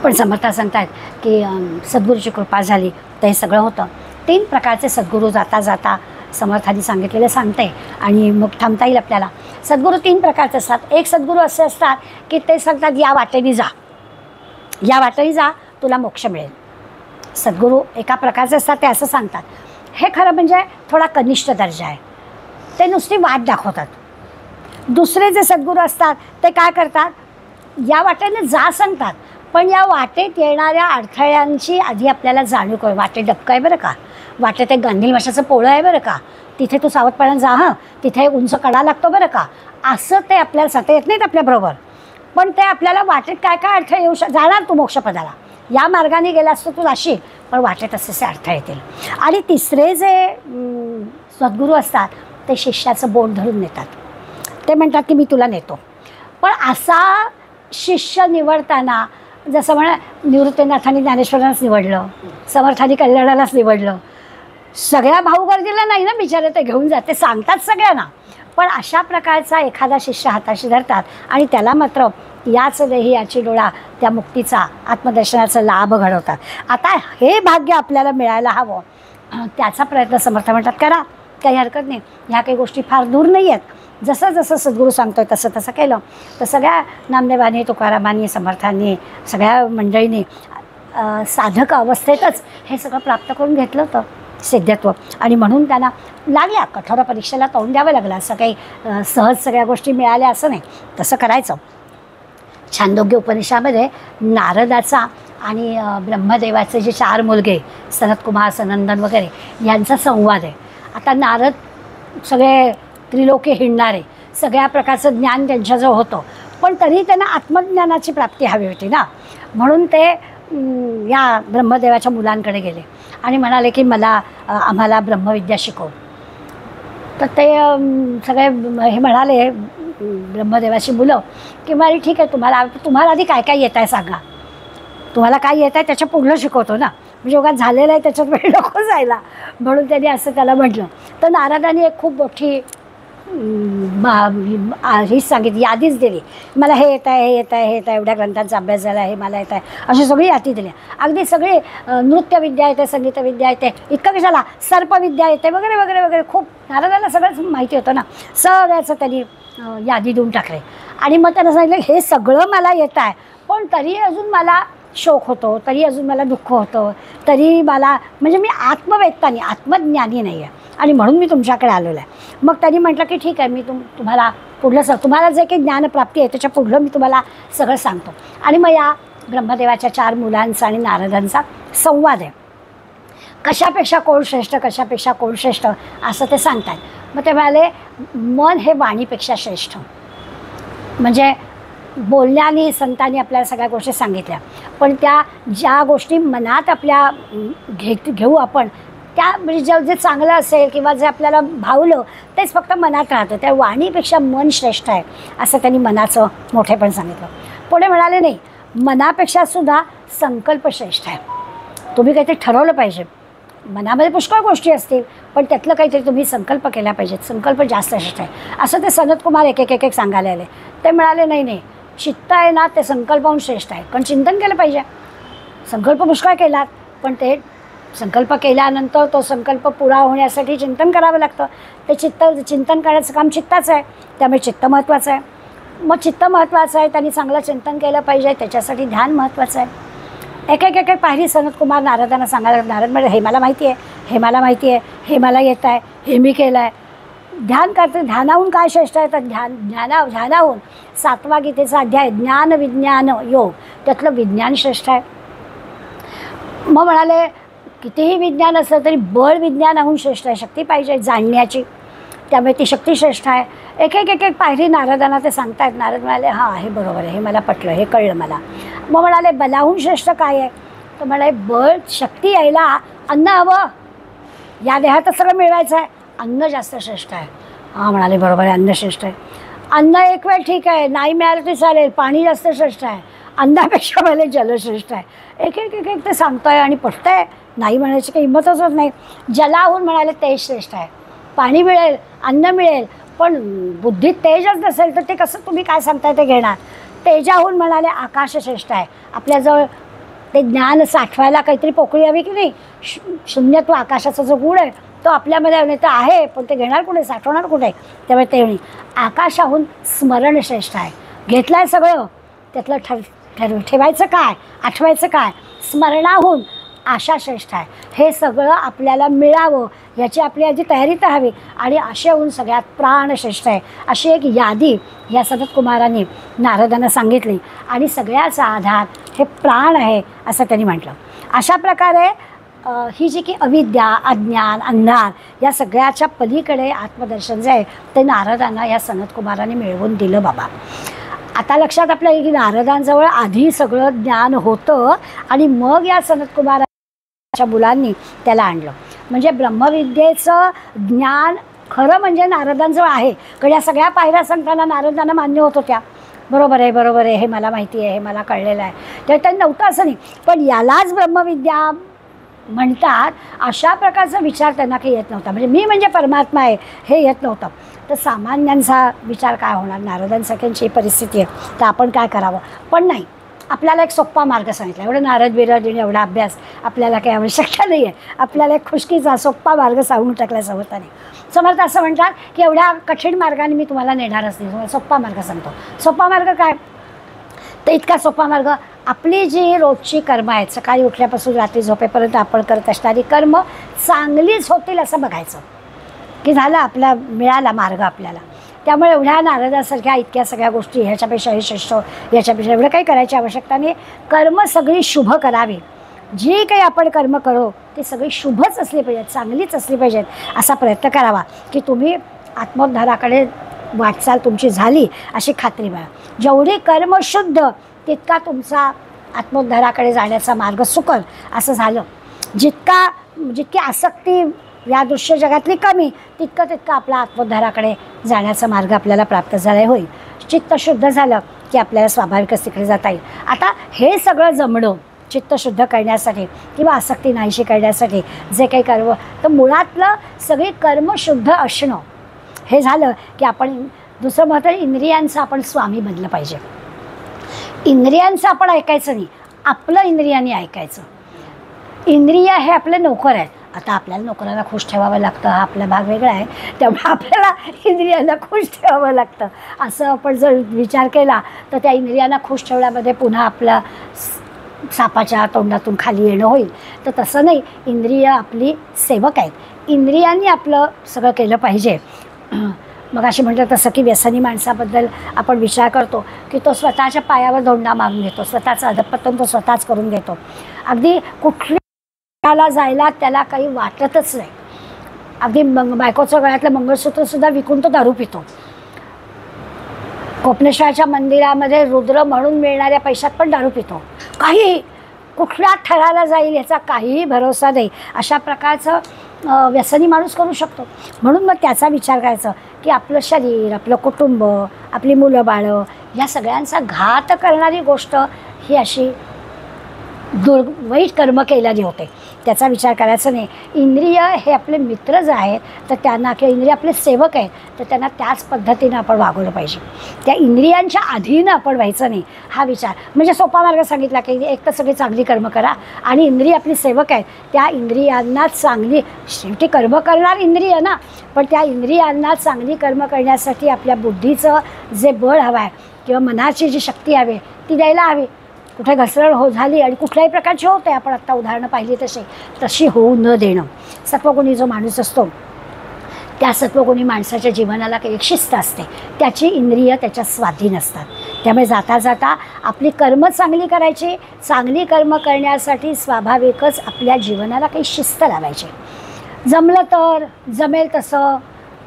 पण समर्थ सांगतात की सद्गुरूची कृपा झाली तर हे सगळं होतं. 3 प्रकारचे सद्गुरू जाता जाता समर्थांनी सांगितलेले सांगते आणि मग थांबता येईल आपल्याला. सद्गुरू 3 प्रकारचे असतात. एक सद्गुरू असे असतात की ते सांगतात या वाटेने जा, या वाटेने जा, तुला मोक्ष मिळेल. सद्गुरू एका प्रकारचे असतात, ते असं सांगतात. हे खरं म्हणजे थोडा कनिष्ठ दर्जा आहे, ते नुसती वाट दाखवतात. दुसरे जे सद्गुरू असतात ते काय करतात, या वाटेने जा सांगतात, पण या वाटेत येणाऱ्या अडथळ्यांची आधी आपल्याला जाणीव करू. वाटेत डबकं आहे बरं का, वाटेत एक गांधील माशाचं पोळं आहे बरं का, तिथे तू सावधपणाने जा, हां तिथे एक उंच कडा लागतो बरं का, असं ते आपल्याला सांगता येत नाहीत आपल्याबरोबर. पण ते आपल्याला वाटेत काय काय अडथळे येऊ जाणार तू मोक्षपदाला, या मार्गाने गेला असतो तू जाशील, पण वाटेत असे अडथळे येतील. आणि तिसरे जे सद्गुरू असतात ते शिष्याचं बोट धरून नेतात. ते म्हणतात की मी तुला नेतो. पण असा शिष्य निवडताना जसं म्हणा निवृत्तीनाथांनी ज्ञानेश्वरांनाच निवडलं, समर्थांनी कल्याणालाच निवडलं. सगळ्या भाऊगर्दीला नाही ना बिचारे, ते घेऊन जाते, सांगतात सगळ्यांना. पण अशा प्रकारचा एखादा शिष्य हाताशी धरतात आणि त्याला मात्र याच देही याची डोळा त्या मुक्तीचा आत्मदर्शनाचा लाभ घडवतात. आता हे भाग्य आपल्याला मिळायला हवं, त्याचा प्रयत्न समर्थ म्हणतात करा, काही हरकत नाही. ह्या काही गोष्टी फार दूर नाही आहेत. जसं जसं सद्गुरू सांगतोय तसं तसं केलं तर सगळ्या नामदेवांनी, तुकारामांनी, समर्थांनी, सगळ्या मंडळींनी साधक अवस्थेतच हे सगळं प्राप्त करून घेतलं होतं सिद्धत्व. आणि म्हणून त्यांना लागल्या कठोर परीक्षेला तोंड द्यावं लागलं. असं काही सहज सगळ्या गोष्टी मिळाल्या असं नाही, तसं करायचं. छांदोग्य उपनिषदामध्ये नारदाचा आणि ब्रह्मदेवाचे जे 4 मुलगे सनतकुमार, सनंदन वगैरे यांचा संवाद आहे. आता नारद सगळे त्रिलोकी हिंडणारे, सगळ्या प्रकारचं ज्ञान त्यांच्याजवळ होतं, पण तरी त्यांना आत्मज्ञानाची प्राप्ती हवी होती ना. म्हणून ते या ब्रह्मदेवाच्या मुलांकडे गेले आणि म्हणाले की आम्हाला ब्रह्मविद्या शिकव. तर ते सगळे हे म्हणाले ब्रह्मदेवाची मुलं की अरे ठीक आहे, तुम्हाला आधी काय काय येत आहे सांगा, तुम्हाला काय येत आहे त्याच्या पुढलं शिकवतो ना, म्हणजे उगाच झालेलं आहे त्याच्यात वेळ नको जायला. म्हणून त्यांनी असं त्याला म्हटलं. तर नारदांनी एक खूप मोठी हीच सांगितली, यादीच दिली. मला हे येत आहे, हे येत आहे, हे येत आहे, एवढ्या ग्रंथांचा अभ्यास झाला, हे मला येत आहे, अशी सगळी यादी दिली. अगदी सगळी नृत्यविद्या येते, संगीतविद्या येते, इतकं कशाला सर्पविद्या येते वगैरे वगैरे वगैरे. खूप नारदाला सगळंच माहिती होतं ना. सगळ्याचं त्यांनी यादी देऊन टाकले. आणि मग त्यांना सांगितलं हे सगळं मला येत आहे, पण तरी अजून मला शोक होतो, तरी अजून मला दुःख होतं, तरी मला म्हणजे मी आत्मवेत्तानी, आत्मज्ञानी नाही आहे, आणि म्हणून मी तुमच्याकडे आलेलो आहे. मग त्यांनी म्हटलं की ठीक आहे, मी तुम्हाला पुढलं तुम्हाला जे काही ज्ञानप्राप्ती आहे त्याच्या पुढलं मी तुम्हाला सगळं सांगतो. आणि मग या ब्रह्मदेवाच्या 4 मुलांचा आणि नारदांचा संवाद आहे. कशापेक्षा कोण श्रेष्ठ, कशापेक्षा कोण श्रेष्ठ असं ते सांगतात. मग ते म्हणाले मन हे वाणीपेक्षा श्रेष्ठ. म्हणजे बोलण्याने संतांनी आपल्याला सगळ्या गोष्टी सांगितल्या, पण त्या ज्या गोष्टी मनात आपल्या घेऊ आपण, त्या म्हणजे जे चांगलं असेल किंवा जे आपल्याला भावलं तेच फक्त मनात राहतं. त्या वाणीपेक्षा मन श्रेष्ठ आहे असं त्यांनी मनाचं मोठेपण सांगितलं. पुढे म्हणाले नाही, मनापेक्षा सुद्धा संकल्प श्रेष्ठ आहे. तुम्ही काहीतरी ठरवलं पाहिजे. मनामध्ये पुष्कळ गोष्टी असतील, पण त्यातलं काहीतरी तुम्ही संकल्प केला पाहिजेत. संकल्प जास्त श्रेष्ठ आहे असं ते सनतकुमार एक एक एक सांगायला आले. ते म्हणाले नाही नाही, चित्त आहे ना ते संकल्पाहून श्रेष्ठ आहे, पण चिंतन केलं पाहिजे. संकल्प पुष्कळ केलात, पण ते संकल्प केल्यानंतर तो संकल्प पुरा होण्यासाठी चिंतन करावं लागतं. ते चिंतन करण्याचं काम चित्ताचं आहे, त्यामुळे चित्त महत्त्वाचं आहे. मग चित्त महत्त्वाचं आहे, त्यांनी चांगलं चिंतन केलं पाहिजे, त्याच्यासाठी ध्यान महत्त्वाचं आहे. एक एक एक एक पायरी सनत कुमार नारदांना सांगायला, नारद म्हणजे हे मला माहिती आहे, हे मला माहिती आहे, हे मला येत आहे, हे मी केलं आहे. ध्यान करते, ध्यानाहून काय श्रेष्ठ आहे तर ध्यानाहून 7वा गीतेचा अध्याय ज्ञान विज्ञान योग, त्यातलं विज्ञान श्रेष्ठ आहे. मग म्हणाले कितीही विज्ञान असलं तरी बळ विज्ञानाहून श्रेष्ठ आहे, शक्ती पाहिजे जाणण्याची, त्यामुळे ती शक्ती श्रेष्ठ आहे. एक एक एक एक पायरी नारदांना ते सांगतायत. नारद म्हणाले हां हे बरोबर आहे, हे मला पटलं, हे कळलं मला. मग म्हणाले बलाहून श्रेष्ठ काय आहे, तर म्हणाले बळ शक्ती यायला अन्न हवं, या देहात सगळं मिळवायचं आहे, अन्न जास्त श्रेष्ठ आहे. हां म्हणाले बरोबर आहे, अन्न श्रेष्ठ आहे. अन्न एक वेळ ठीक आहे, नाही मिळालं तरी चालेल, पाणी जास्त श्रेष्ठ आहे, अन्नापेक्षा मला जल श्रेष्ठ आहे. एक एक एक एक ते सांगतोय आणि पटतंय, नाही म्हणायची काही हिंमतच होत नाही. जलाहून म्हणाले तेज श्रेष्ठ आहे, पाणी मिळेल, अन्न मिळेल, पण बुद्धीत तेजच नसेल तर ते कसं तुम्ही काय सांगताय ते घेणार. तेजाहून म्हणाले आकाश श्रेष्ठ आहे, आपल्याजवळ ते ज्ञान साठवायला काहीतरी पोकळी हवी की नाही. शून्यत्व आकाशाचा जो गुण आहे तो आपल्यामध्ये नाही तर आहे, पण ते घेणार कुठे, साठवणार कुठे. त्यामुळे ते म्हणे आकाशाहून स्मरण श्रेष्ठ आहे, घेतलं आहे सगळं, त्यातलं ठेवायचं काय, आठवायचं काय. स्मरणाहून आशा श्रेष्ठ आहे, हे सगळं आपल्याला मिळावं याची आपली आधी तयारी तर हवी. आणि आशेहून सगळ्यात प्राण श्रेष्ठ आहे, अशी एक यादी या सनत कुमारांनी नारदांना सांगितली. आणि सगळ्याचा आधार हे प्राण आहे असं त्यांनी म्हटलं. अशा प्रकारे ही जी की अविद्या, अज्ञान, अंधार या सगळ्याच्या पलीकडे आत्मदर्शन जे आहे ते नारदांना या सनत कुमारांनी मिळवून दिलं बाबा. आता लक्षात आपल्या की नारदांजवळ आधी सगळं ज्ञान होतं आणि मग या सनत कुमारांच्या मुलांनी त्याला आणलं. म्हणजे ब्रह्मविद्येचं ज्ञान खरं म्हणजे नारदांजवळ आहे, कारण या सगळ्या पायऱ्या सांगताना नारदांना मान्य होत होत्या. बरोबर आहे, बरोबर आहे, हे मला माहिती आहे, हे मला कळलेलं आहे. तर त्यांनी नव्हतं असं नाही, पण यालाच ब्रह्मविद्या म्हणतात अशा प्रकारचा विचार त्यांना काही येत नव्हता. म्हणजे मी म्हणजे परमात्मा आहे हे येत नव्हतं. तर सामान्यांचा विचार काय होणार, नारदांसारख्यांची परिस्थिती आहे तर आपण काय करावं. पण नाही, आपल्याला एक सोप्पा मार्ग सांगितला. एवढं नारद बिरद आणि एवढा अभ्यास आपल्याला काही आवश्यकता नाही आहे. आपल्याला एक खुशकीचा सोप्पा मार्ग सांगून टाकला समर्थाने. समर्थ असं म्हणतात की एवढ्या कठीण मार्गाने मी तुम्हाला नेणारच नाही, तुम्हाला सोप्पा मार्ग सांगतो. सोप्पा मार्ग काय, तर इतका सोपा मार्ग, आपली जी रोजची कर्म आहेत, सकाळी उठल्यापासून रात्री झोपेपर्यंत आपण करत असणारी कर्म चांगलीच होतील असं बघायचं की झालं, आपला मिळाला मार्ग आपल्याला. त्यामुळे एवढ्या नारदासारख्या इतक्या सगळ्या गोष्टी ह्याच्यापेक्षा हे श्रेष्ठ, याच्यापेक्षा एवढं काही करायची आवश्यकता नाही. कर्म सगळी शुभ करावी, जी काही आपण कर्म करू ती सगळी शुभच असली पाहिजेत, चांगलीच असली पाहिजेत असा प्रयत्न करावा की तुम्ही आत्मोद्धाराकडे वाटचाल तुमची झाली अशी खात्री मिळा. जेवढी कर्म शुद्ध तितका तुमचा आत्मोद्धाराकडे जाण्याचा मार्ग सुकर असं झालं. जितकी आसक्ती या दृश्य जगातली कमी तितकं आपला आत्मोद्धाराकडे जाण्याचा मार्ग आपल्याला प्राप्त झाला होईल. चित्त शुद्ध झालं की आपल्याला स्वाभाविकच तिकडे जाता येईल. आता हे सगळं जमणं चित्त शुद्ध करण्यासाठी किंवा आसक्ती नाहीशी करण्यासाठी जे काही कर्म, तर मुळातलं सगळी कर्म शुद्ध असणं हे झालं की आपण दुसरं महत्त्व इंद्रियांचं आपण स्वामी बनलं पाहिजे. इंद्रियांचं आपण ऐकायचं नाही, आपलं इंद्रियांनी ऐकायचं. इंद्रिय हे आपले नोकर आहेत. आता आपल्याला नोकराला खुश ठेवावं लागतं, हा आपला भाग वेगळा आहे, त्यामुळे आपल्याला इंद्रियांना खुश ठेवावं लागतं. असं आपण जर विचार केला तर त्या इंद्रियांना खुश ठेवण्यामध्ये पुन्हा आपला सापाच्या तोंडातून खाली येणं होईल. तर तसं नाही, इंद्रिय आपली सेवक आहेत, इंद्रियांनी आपलं सगळं केलं पाहिजे. मग अशी म्हटलं तसं की व्यसनी माणसाबद्दल आपण विचार करतो की तो स्वतःच्या पायावर धोंडा मारून घेतो, स्वतःचा अधपतन तो स्वतःच करून घेतो. अगदी कुठल्याला जायला त्याला काही वाटतच नाही. अगदी बायकोचं गळ्यातलं मंगळसूत्रसुद्धा विकून तो दारू पितो. कोपनेश्वराच्या मंदिरामध्ये रुद्र म्हणून मिळणाऱ्या पैशात पण दारू पितो. काही कुठल्या थराला जाईल याचा काहीही भरोसा नाही. अशा प्रकारचं व्यसनी माणूस करू शकतो. म्हणून मग त्याचा विचार करायचा की आपलं शरीर, आपलं कुटुंब, आपली मुलं बाळं या सगळ्यांचा घात करणारी गोष्ट ही अशी वाईट कर्म केल्याने होते. त्याचा विचार करायचा नाही. इंद्रिय हे आपले मित्र जे आहेत तर त्यांना, किंवा इंद्रिय आपले सेवक आहेत तर त्यांना त्याच पद्धतीनं आपण वागवलं पाहिजे. त्या इंद्रियांच्या अधीन आपण व्हायचं नाही हा विचार. म्हणजे सोपा मार्ग सांगितला की एक तर सगळी चांगली कर्म करा आणि इंद्रिय आपली सेवक आहेत, त्या इंद्रियांना चांगली, शेवटी कर्म करणार इंद्रिय ना, पण त्या इंद्रियांना चांगली कर्म करण्यासाठी आपल्या बुद्धीचं जे बळ हवं आहे किंवा मनाची जी शक्ती हवी ती द्यायला हवी. कुठे घसरण झाली आणि कुठल्याही प्रकारची होते, आपण आत्ता उदाहरणं पाहिली तशी होऊ न देणं. सत्वगुणी जो माणूस असतो त्या सत्वगुणी माणसाच्या जीवनाला काही एक शिस्त असते, त्याची इंद्रिय त्याच्या स्वाधीन असतात. त्यामुळे जाता जाता आपली कर्म चांगली करायची. चांगली कर्म करण्यासाठी स्वाभाविकच आपल्या जीवनाला काही शिस्त लावायची. जमलं तर जमेल तसं,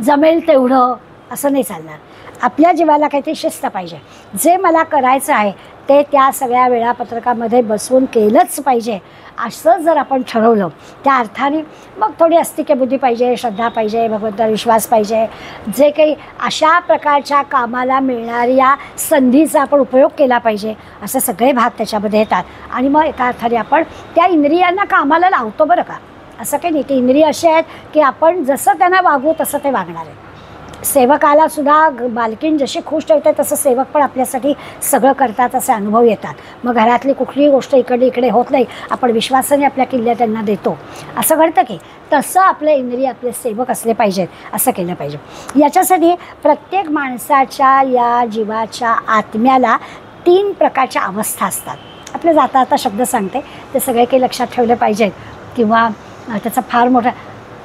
जमेल तेवढं असं नाही चालणार. आपल्या जीवाला काहीतरी शिस्त पाहिजे. जे मला करायचं आहे ते त्या सगळ्या वेळापत्रकामध्ये बसवून केलंच पाहिजे असं जर आपण ठरवलं, त्या अर्थाने मग थोडी अस्तिक्य बुद्धी पाहिजे, श्रद्धा पाहिजे, भगवंतावर विश्वास पाहिजे. जे काही अशा प्रकारच्या कामाला मिळणाऱ्या संधीचा आपण उपयोग केला पाहिजे, असे सगळे भाग त्याच्यामध्ये येतात. आणि मग एका अर्थाने आपण त्या इंद्रियांना कामाला लावतो. बरं का, असं काही नाही. ती इंद्रिय अशी आहेत की आपण जसं त्यांना वागू तसं ते वागणार आहे. सेवकाला सुद्धा मालकीण जशी खुश ठेवते तसं सेवक पण आपल्यासाठी सगळं करतात, असे अनुभव येतात. मग घरातली कुठलीही गोष्ट इकडे इकडे होत नाही, आपण विश्वासाने आपल्या किल्ल्या त्यांना देतो. असं घडतं की तसं आपले इंद्रिय आपले सेवक असले पाहिजेत, असं केलं पाहिजे. याच्यासाठी प्रत्येक माणसाच्या या जीवाच्या आत्म्याला 3 प्रकारच्या अवस्था असतात. आपले जाता आता शब्द सांगते, ते सगळे काही लक्षात ठेवले पाहिजेत किंवा त्याचा फार मोठा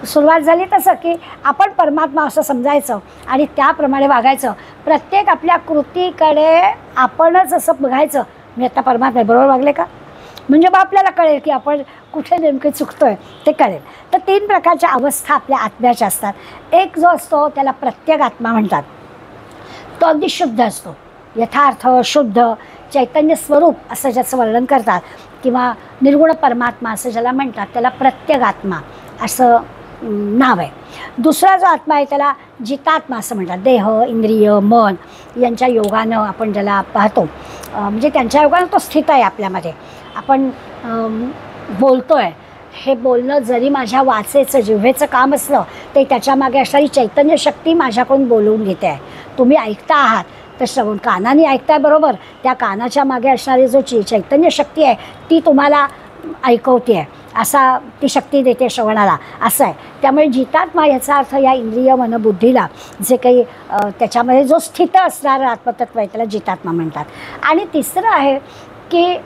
सुरुवात झाली तसं की आपण परमात्मा असं समजायचं आणि त्याप्रमाणे वागायचं. प्रत्येक आपल्या कृतीकडे आपणच असं बघायचं, मी आता परमात्मा बरोबर वागले का, म्हणजे मग आपल्याला कळेल की आपण कुठे नेमके चुकतोय ते कळेल. तर 3 प्रकारच्या अवस्था आपल्या आत्म्याच्या असतात. एक जो असतो त्याला प्रत्येक आत्मा म्हणतात. तो अगदी शुद्ध असतो, यथार्थ शुद्ध चैतन्य स्वरूप असं ज्याचं वर्णन करतात किंवा निर्गुण परमात्मा असं ज्याला म्हणतात, त्याला प्रत्येक आत्मा असं नाव आहे. दुसरा जो आत्मा आहे त्याला जितात्मा असं म्हणतात. देह इंद्रिय मन यांच्या योगानं आपण ज्याला पाहतो, म्हणजे त्यांच्या योगानं तो स्थित आहे आपल्यामध्ये. आपण बोलतो आहे, हे बोलणं जरी माझ्या वाचेचं जिव्हेचं काम असलं तरी त्याच्यामागे असणारी चैतन्य शक्ती माझ्याकडून बोलवून घेते आहे. तुम्ही ऐकता आहात तर श्रवण कानाने ऐकताय बरोबर, त्या कानाच्या मागे असणारी जो चैतन्य शक्ती आहे ती तुम्हाला ऐकवते आहे, असा ती शक्ती देते श्रवणाला, असं आहे. त्यामुळे जितात्मा याचा अर्थ या इंद्रिय मनबुद्धीला जे काही त्याच्यामध्ये जो स्थित असणारं आत्मतत्व आहे त्याला जितात्मा म्हणतात. आणि तिसरं आहे की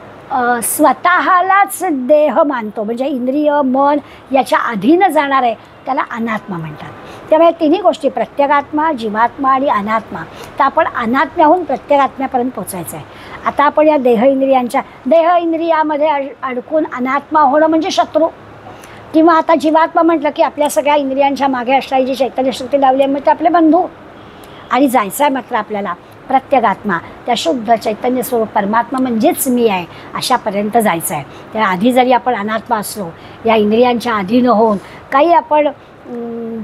स्वतःलाच देह मानतो, म्हणजे इंद्रिय मन याच्या अधीन जाणार आहे, त्याला अनात्मा म्हणतात. त्यामुळे 3ही गोष्टी प्रत्येकात्मा, जीवात्मा आणि अनात्मा. तर आपण अनात्म्याहून प्रत्येकात्म्यापर्यंत पोचायचं आहे. आता आपण या देह इंद्रियामध्ये अडकून अनात्मा होणं म्हणजे शत्रू, किंवा आता जीवात्मा म्हटलं की आपल्या सगळ्या इंद्रियांच्या मागे असणारी जी चैतन्य शक्ती लावली आहे मग ते आपले बंधू. आणि जायचं आहे मात्र आपल्याला प्रत्येगात्मा, त्या शुद्ध चैतन्य स्वरूप परमात्मा म्हणजेच मी आहे अशापर्यंत जायचं आहे. त्या आधी जरी आपण अनात्मा असलो, या इंद्रियांच्या अधीन होऊन काही आपण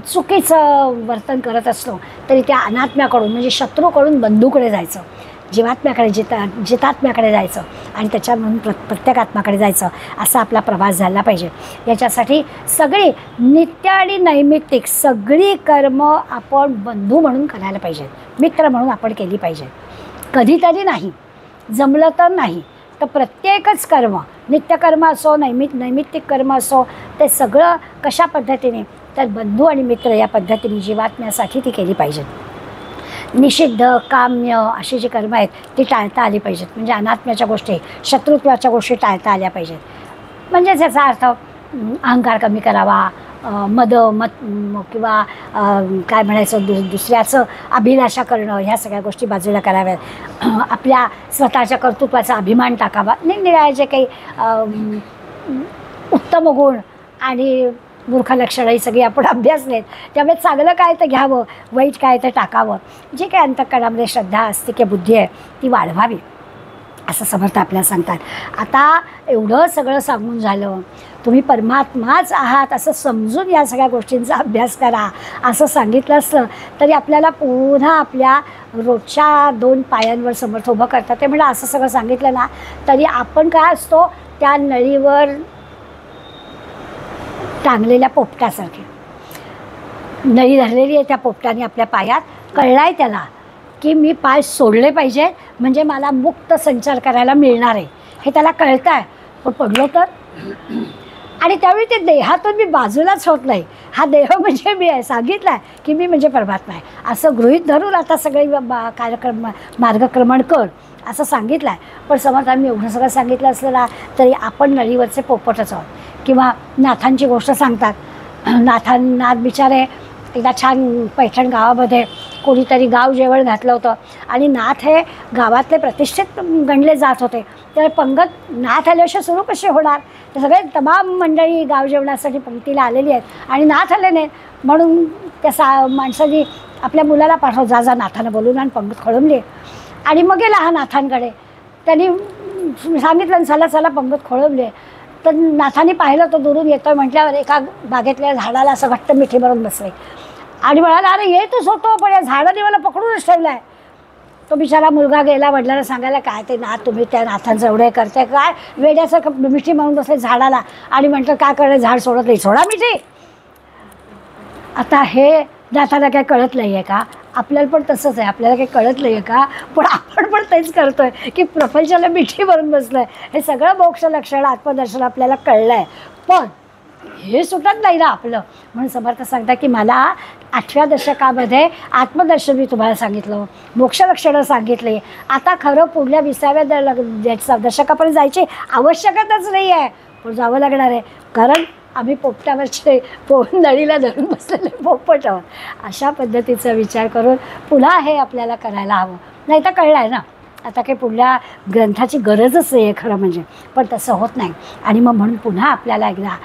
चुकीचं वर्तन करत असलो तरी त्या अनात्म्याकडून म्हणजे शत्रूकडून बंधूकडे जायचं, जीवात्म्याकडे जितात्म्याकडे जायचं आणि त्याच्यामधून प्रत्येक आत्माकडे जायचं, असा आपला प्रवास झाला पाहिजे. याच्यासाठी सगळी नित्य आणि नैमित्तिक सगळी कर्म आपण बंधू म्हणून करायला पाहिजे, मित्र म्हणून आपण केली पाहिजे. कधीतरी नाही, जमलं तर नाही, तर प्रत्येकच कर्म, नित्यकर्म असो नैमित्तिक कर्म असो, ते सगळं कशा पद्धतीने, तर बंधू आणि मित्र या पद्धतीने जीवात्म्यासाठी ती केली पाहिजेत. निषिद्ध काम्य अशी जी कर्म आहेत ती टाळता आली पाहिजेत. म्हणजे अनात्म्याच्या गोष्टी, शत्रुत्वाच्या गोष्टी टाळता आल्या पाहिजेत. म्हणजे त्याचा अर्थ अहंकार कमी करावा, किंवा काय म्हणायचं दुसऱ्याचं अभिलाषा करणं, ह्या सगळ्या गोष्टी बाजूला कराव्यात. आपल्या स्वतःच्या कर्तृत्वाचा अभिमान टाकावा. निरनिराळे जे काही उत्तम गुण आणि मूर्ख लक्षणं ही सगळी आपण अभ्यासलेत. त्यामुळे चांगलं काय तर घ्यावं, वाईट काय तर टाकावं. जे काही अंतःकरणामध्ये श्रद्धा असते की बुद्धी आहे ती वाढवावी असं समर्थ आपल्याला सांगतात. आता एवढं सगळं सांगून झालं, तुम्ही परमात्माच आहात असं समजून या सगळ्या गोष्टींचा अभ्यास करा असं सांगितलं असतं तरी आपल्याला पुन्हा आपल्या रोजच्या 2 पायांवर समर्थ उभं करतात. ते म्हणजे असं सगळं सांगितलं ना तरी आपण काय असतो, त्या नळीवर टांगलेल्या पोपटासारखे. नळी धरलेली आहे त्या पोपटाने आपल्या पायात, कळलाय त्याला की मी पाय सोडले पाहिजे म्हणजे मला मुक्त संचार करायला मिळणार आहे, हे त्याला कळतं आहे. पण पडलो तर आणि त्यावेळी ते देहातून मी बाजूलाच होत नाही. हा देह म्हणजे मी आहे, सांगितलं आहे की मी म्हणजे परमात्मा आहे असं गृहीत धरून आता सगळे कार्यक्रम मार्गक्रमण कर असं सांगितलं आहे. पण समर्थांनी एवढं सगळं सांगितलं असलं ना तरी आपण नळीवरचे पोपटच आहोत. किंवा नाथांची गोष्ट सांगतात. नाथ बिचारे एकदा छान पैठण गावामध्ये कोणीतरी गाव जेवण घातलं होतं आणि नाथ हे गावातले प्रतिष्ठित गणले जात होते. तर पंगत नाथ आल्याशिवाय सुरू कसे होणार. ते सगळे तमाम मंडळी गाव जेवणासाठी पंक्तीला आलेली आहेत आणि नाथ आले नाहीत म्हणून त्या माणसाने आपल्या मुलाला पाठव, जा जा नाथानं बोलून आणि पंगत खोळंबली. आणि मग गेला हा नाथांकडे. त्यांनी सांगितलं चला चला पंगत खोळंबली. तर नाथांनी पाहिलं तो दुरून येतोय म्हटल्यावर एका बागेतल्या झाडाला असं घट्ट मिठी भरून बसले आणि म्हणाला अरे येतच होतो पण या झाडाने मला पकडूनच ठेवलं आहे. तो बिचारा मुलगा गेला वडिलांना सांगायला काय ते नाथ तुम्ही त्या नाथांचं एवढे करते काय वेड्याचं मिठी मारून बसले झाडाला आणि म्हटलं काय कळलं झाड सोडत नाही, सोडा मिठी. आता हे नाथाला काय कळत नाही आहे का. आपल्याला पण तसंच आहे, आपल्याला काही कळत नाही आहे का पण आपण पण तेच करतो आहे की प्रपंचाला मिठी भरून बसलं आहे. हे सगळं मोक्ष लक्षण आत्मदर्शन आपल्याला कळलं आहे पण हे सुटत नाही ना आपलं. म्हणून समर्थ सांगता की मला 8व्या दशकामध्ये आत्मदर्शन मी तुम्हाला सांगितलं, मोक्षलक्षणं सांगितले. आता खरं पुढल्या 20व्या दशकापर्यंत जायची आवश्यकताच नाही आहे पण जावं लागणार आहे. कारण आम्ही पोपटावरचे नळीला धरून बसलेले पोपट आहोत. अशा पद्धतीचा विचार करून पुन्हा हे आपल्याला करायला हवं. नाही तर कळलं आहे ना आता काही पुढल्या ग्रंथाची गरजच नाही आहे खरं म्हणजे. पण तसं होत नाही. आणि मग म्हणून पुन्हा आपल्याला एकदा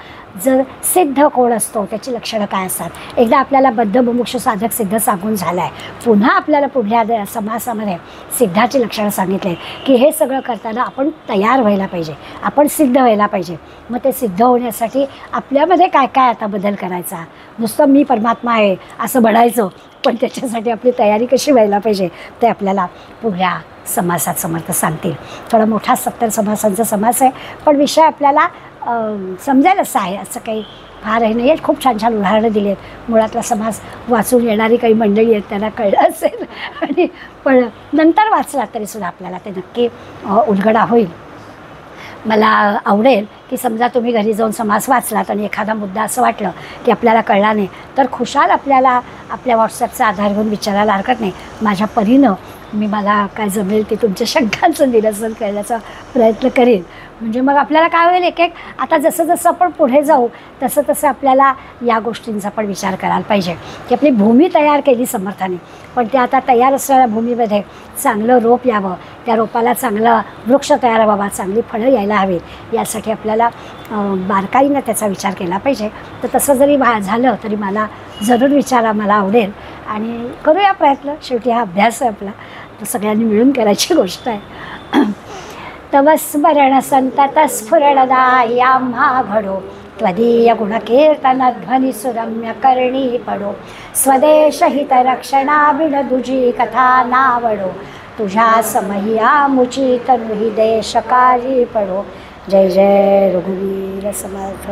जर सिद्ध कोण असतो त्याची लक्षणं काय असतात, एकदा आपल्याला बद्धमुमुक्ष साधक सिद्ध सांगून झालं आहे. पुन्हा आपल्याला पुढल्या समासामध्ये सिद्धाची लक्षणं सांगितले की हे सगळं करताना आपण तयार व्हायला पाहिजे, आपण सिद्ध व्हायला पाहिजे. मग ते सिद्ध होण्यासाठी आपल्यामध्ये काय काय आता बदल करायचा. नुसतं मी परमात्मा आहे असं म्हणायचं पण त्याच्यासाठी आपली तयारी कशी व्हायला पाहिजे ते आपल्याला पुढल्या समासात समर्थ सांगतील. थोडा मोठा 70 समासांचा समास आहे पण विषय आपल्याला समजायलाच आहे असं काही फार हे नाही आहे. खूप छान छान उदाहरणं दिली आहेत. मुळातला समास वाचून येणारी काही मंडळी आहेत त्यांना कळलं असेल आणि पण नंतर वाचला तरीसुद्धा आपल्याला ते नक्की उलगडा होईल. मला आवडेल की समजा तुम्ही घरी जाऊन समास वाचलात आणि एखादा मुद्दा असं वाटलं की आपल्याला कळला नाही तर खुशाल आपल्याला आपल्या व्हॉट्सॲपचा आधार घेऊन विचारायला हरकत नाही. माझ्या परीनं मला काय जमेल ते तुमच्या शंकांचं निरसन करण्याचा प्रयत्न करेन. म्हणजे मग आपल्याला काय होईल एक एक आता जसं जसं आपण पुढे जाऊ तसं तसं आपल्याला या गोष्टींचा पण विचार करायला पाहिजे की आपली भूमी तयार केली समर्थाने पण ते आता तयार असणाऱ्या भूमीमध्ये चांगलं रोप यावं, त्या रोपाला चांगलं वृक्ष तयार व्हावा, चांगली फळं यायला हवीत यासाठी आपल्याला बारकाईनं त्याचा विचार केला पाहिजे. तर तसं जरी झालं तरी मला जरूर विचारा, मला आवडेल आणि करूया प्रयत्न. शेवटी हा अभ्यास आहे आपला तर सगळ्यांनी मिळून करायची गोष्ट आहे. तव स्मरण संतत स्फुरणदायी आम्हा घडो त्वदीय गुणकीर्तन ध्वनी सुरम्य करणी पडो स्वदेश हित रक्षणा बिन दुजी कथा नावडो तुझ्या समहिया मुची तनु ही देशकारी पडो. जय जय रघुवीर समर्थ.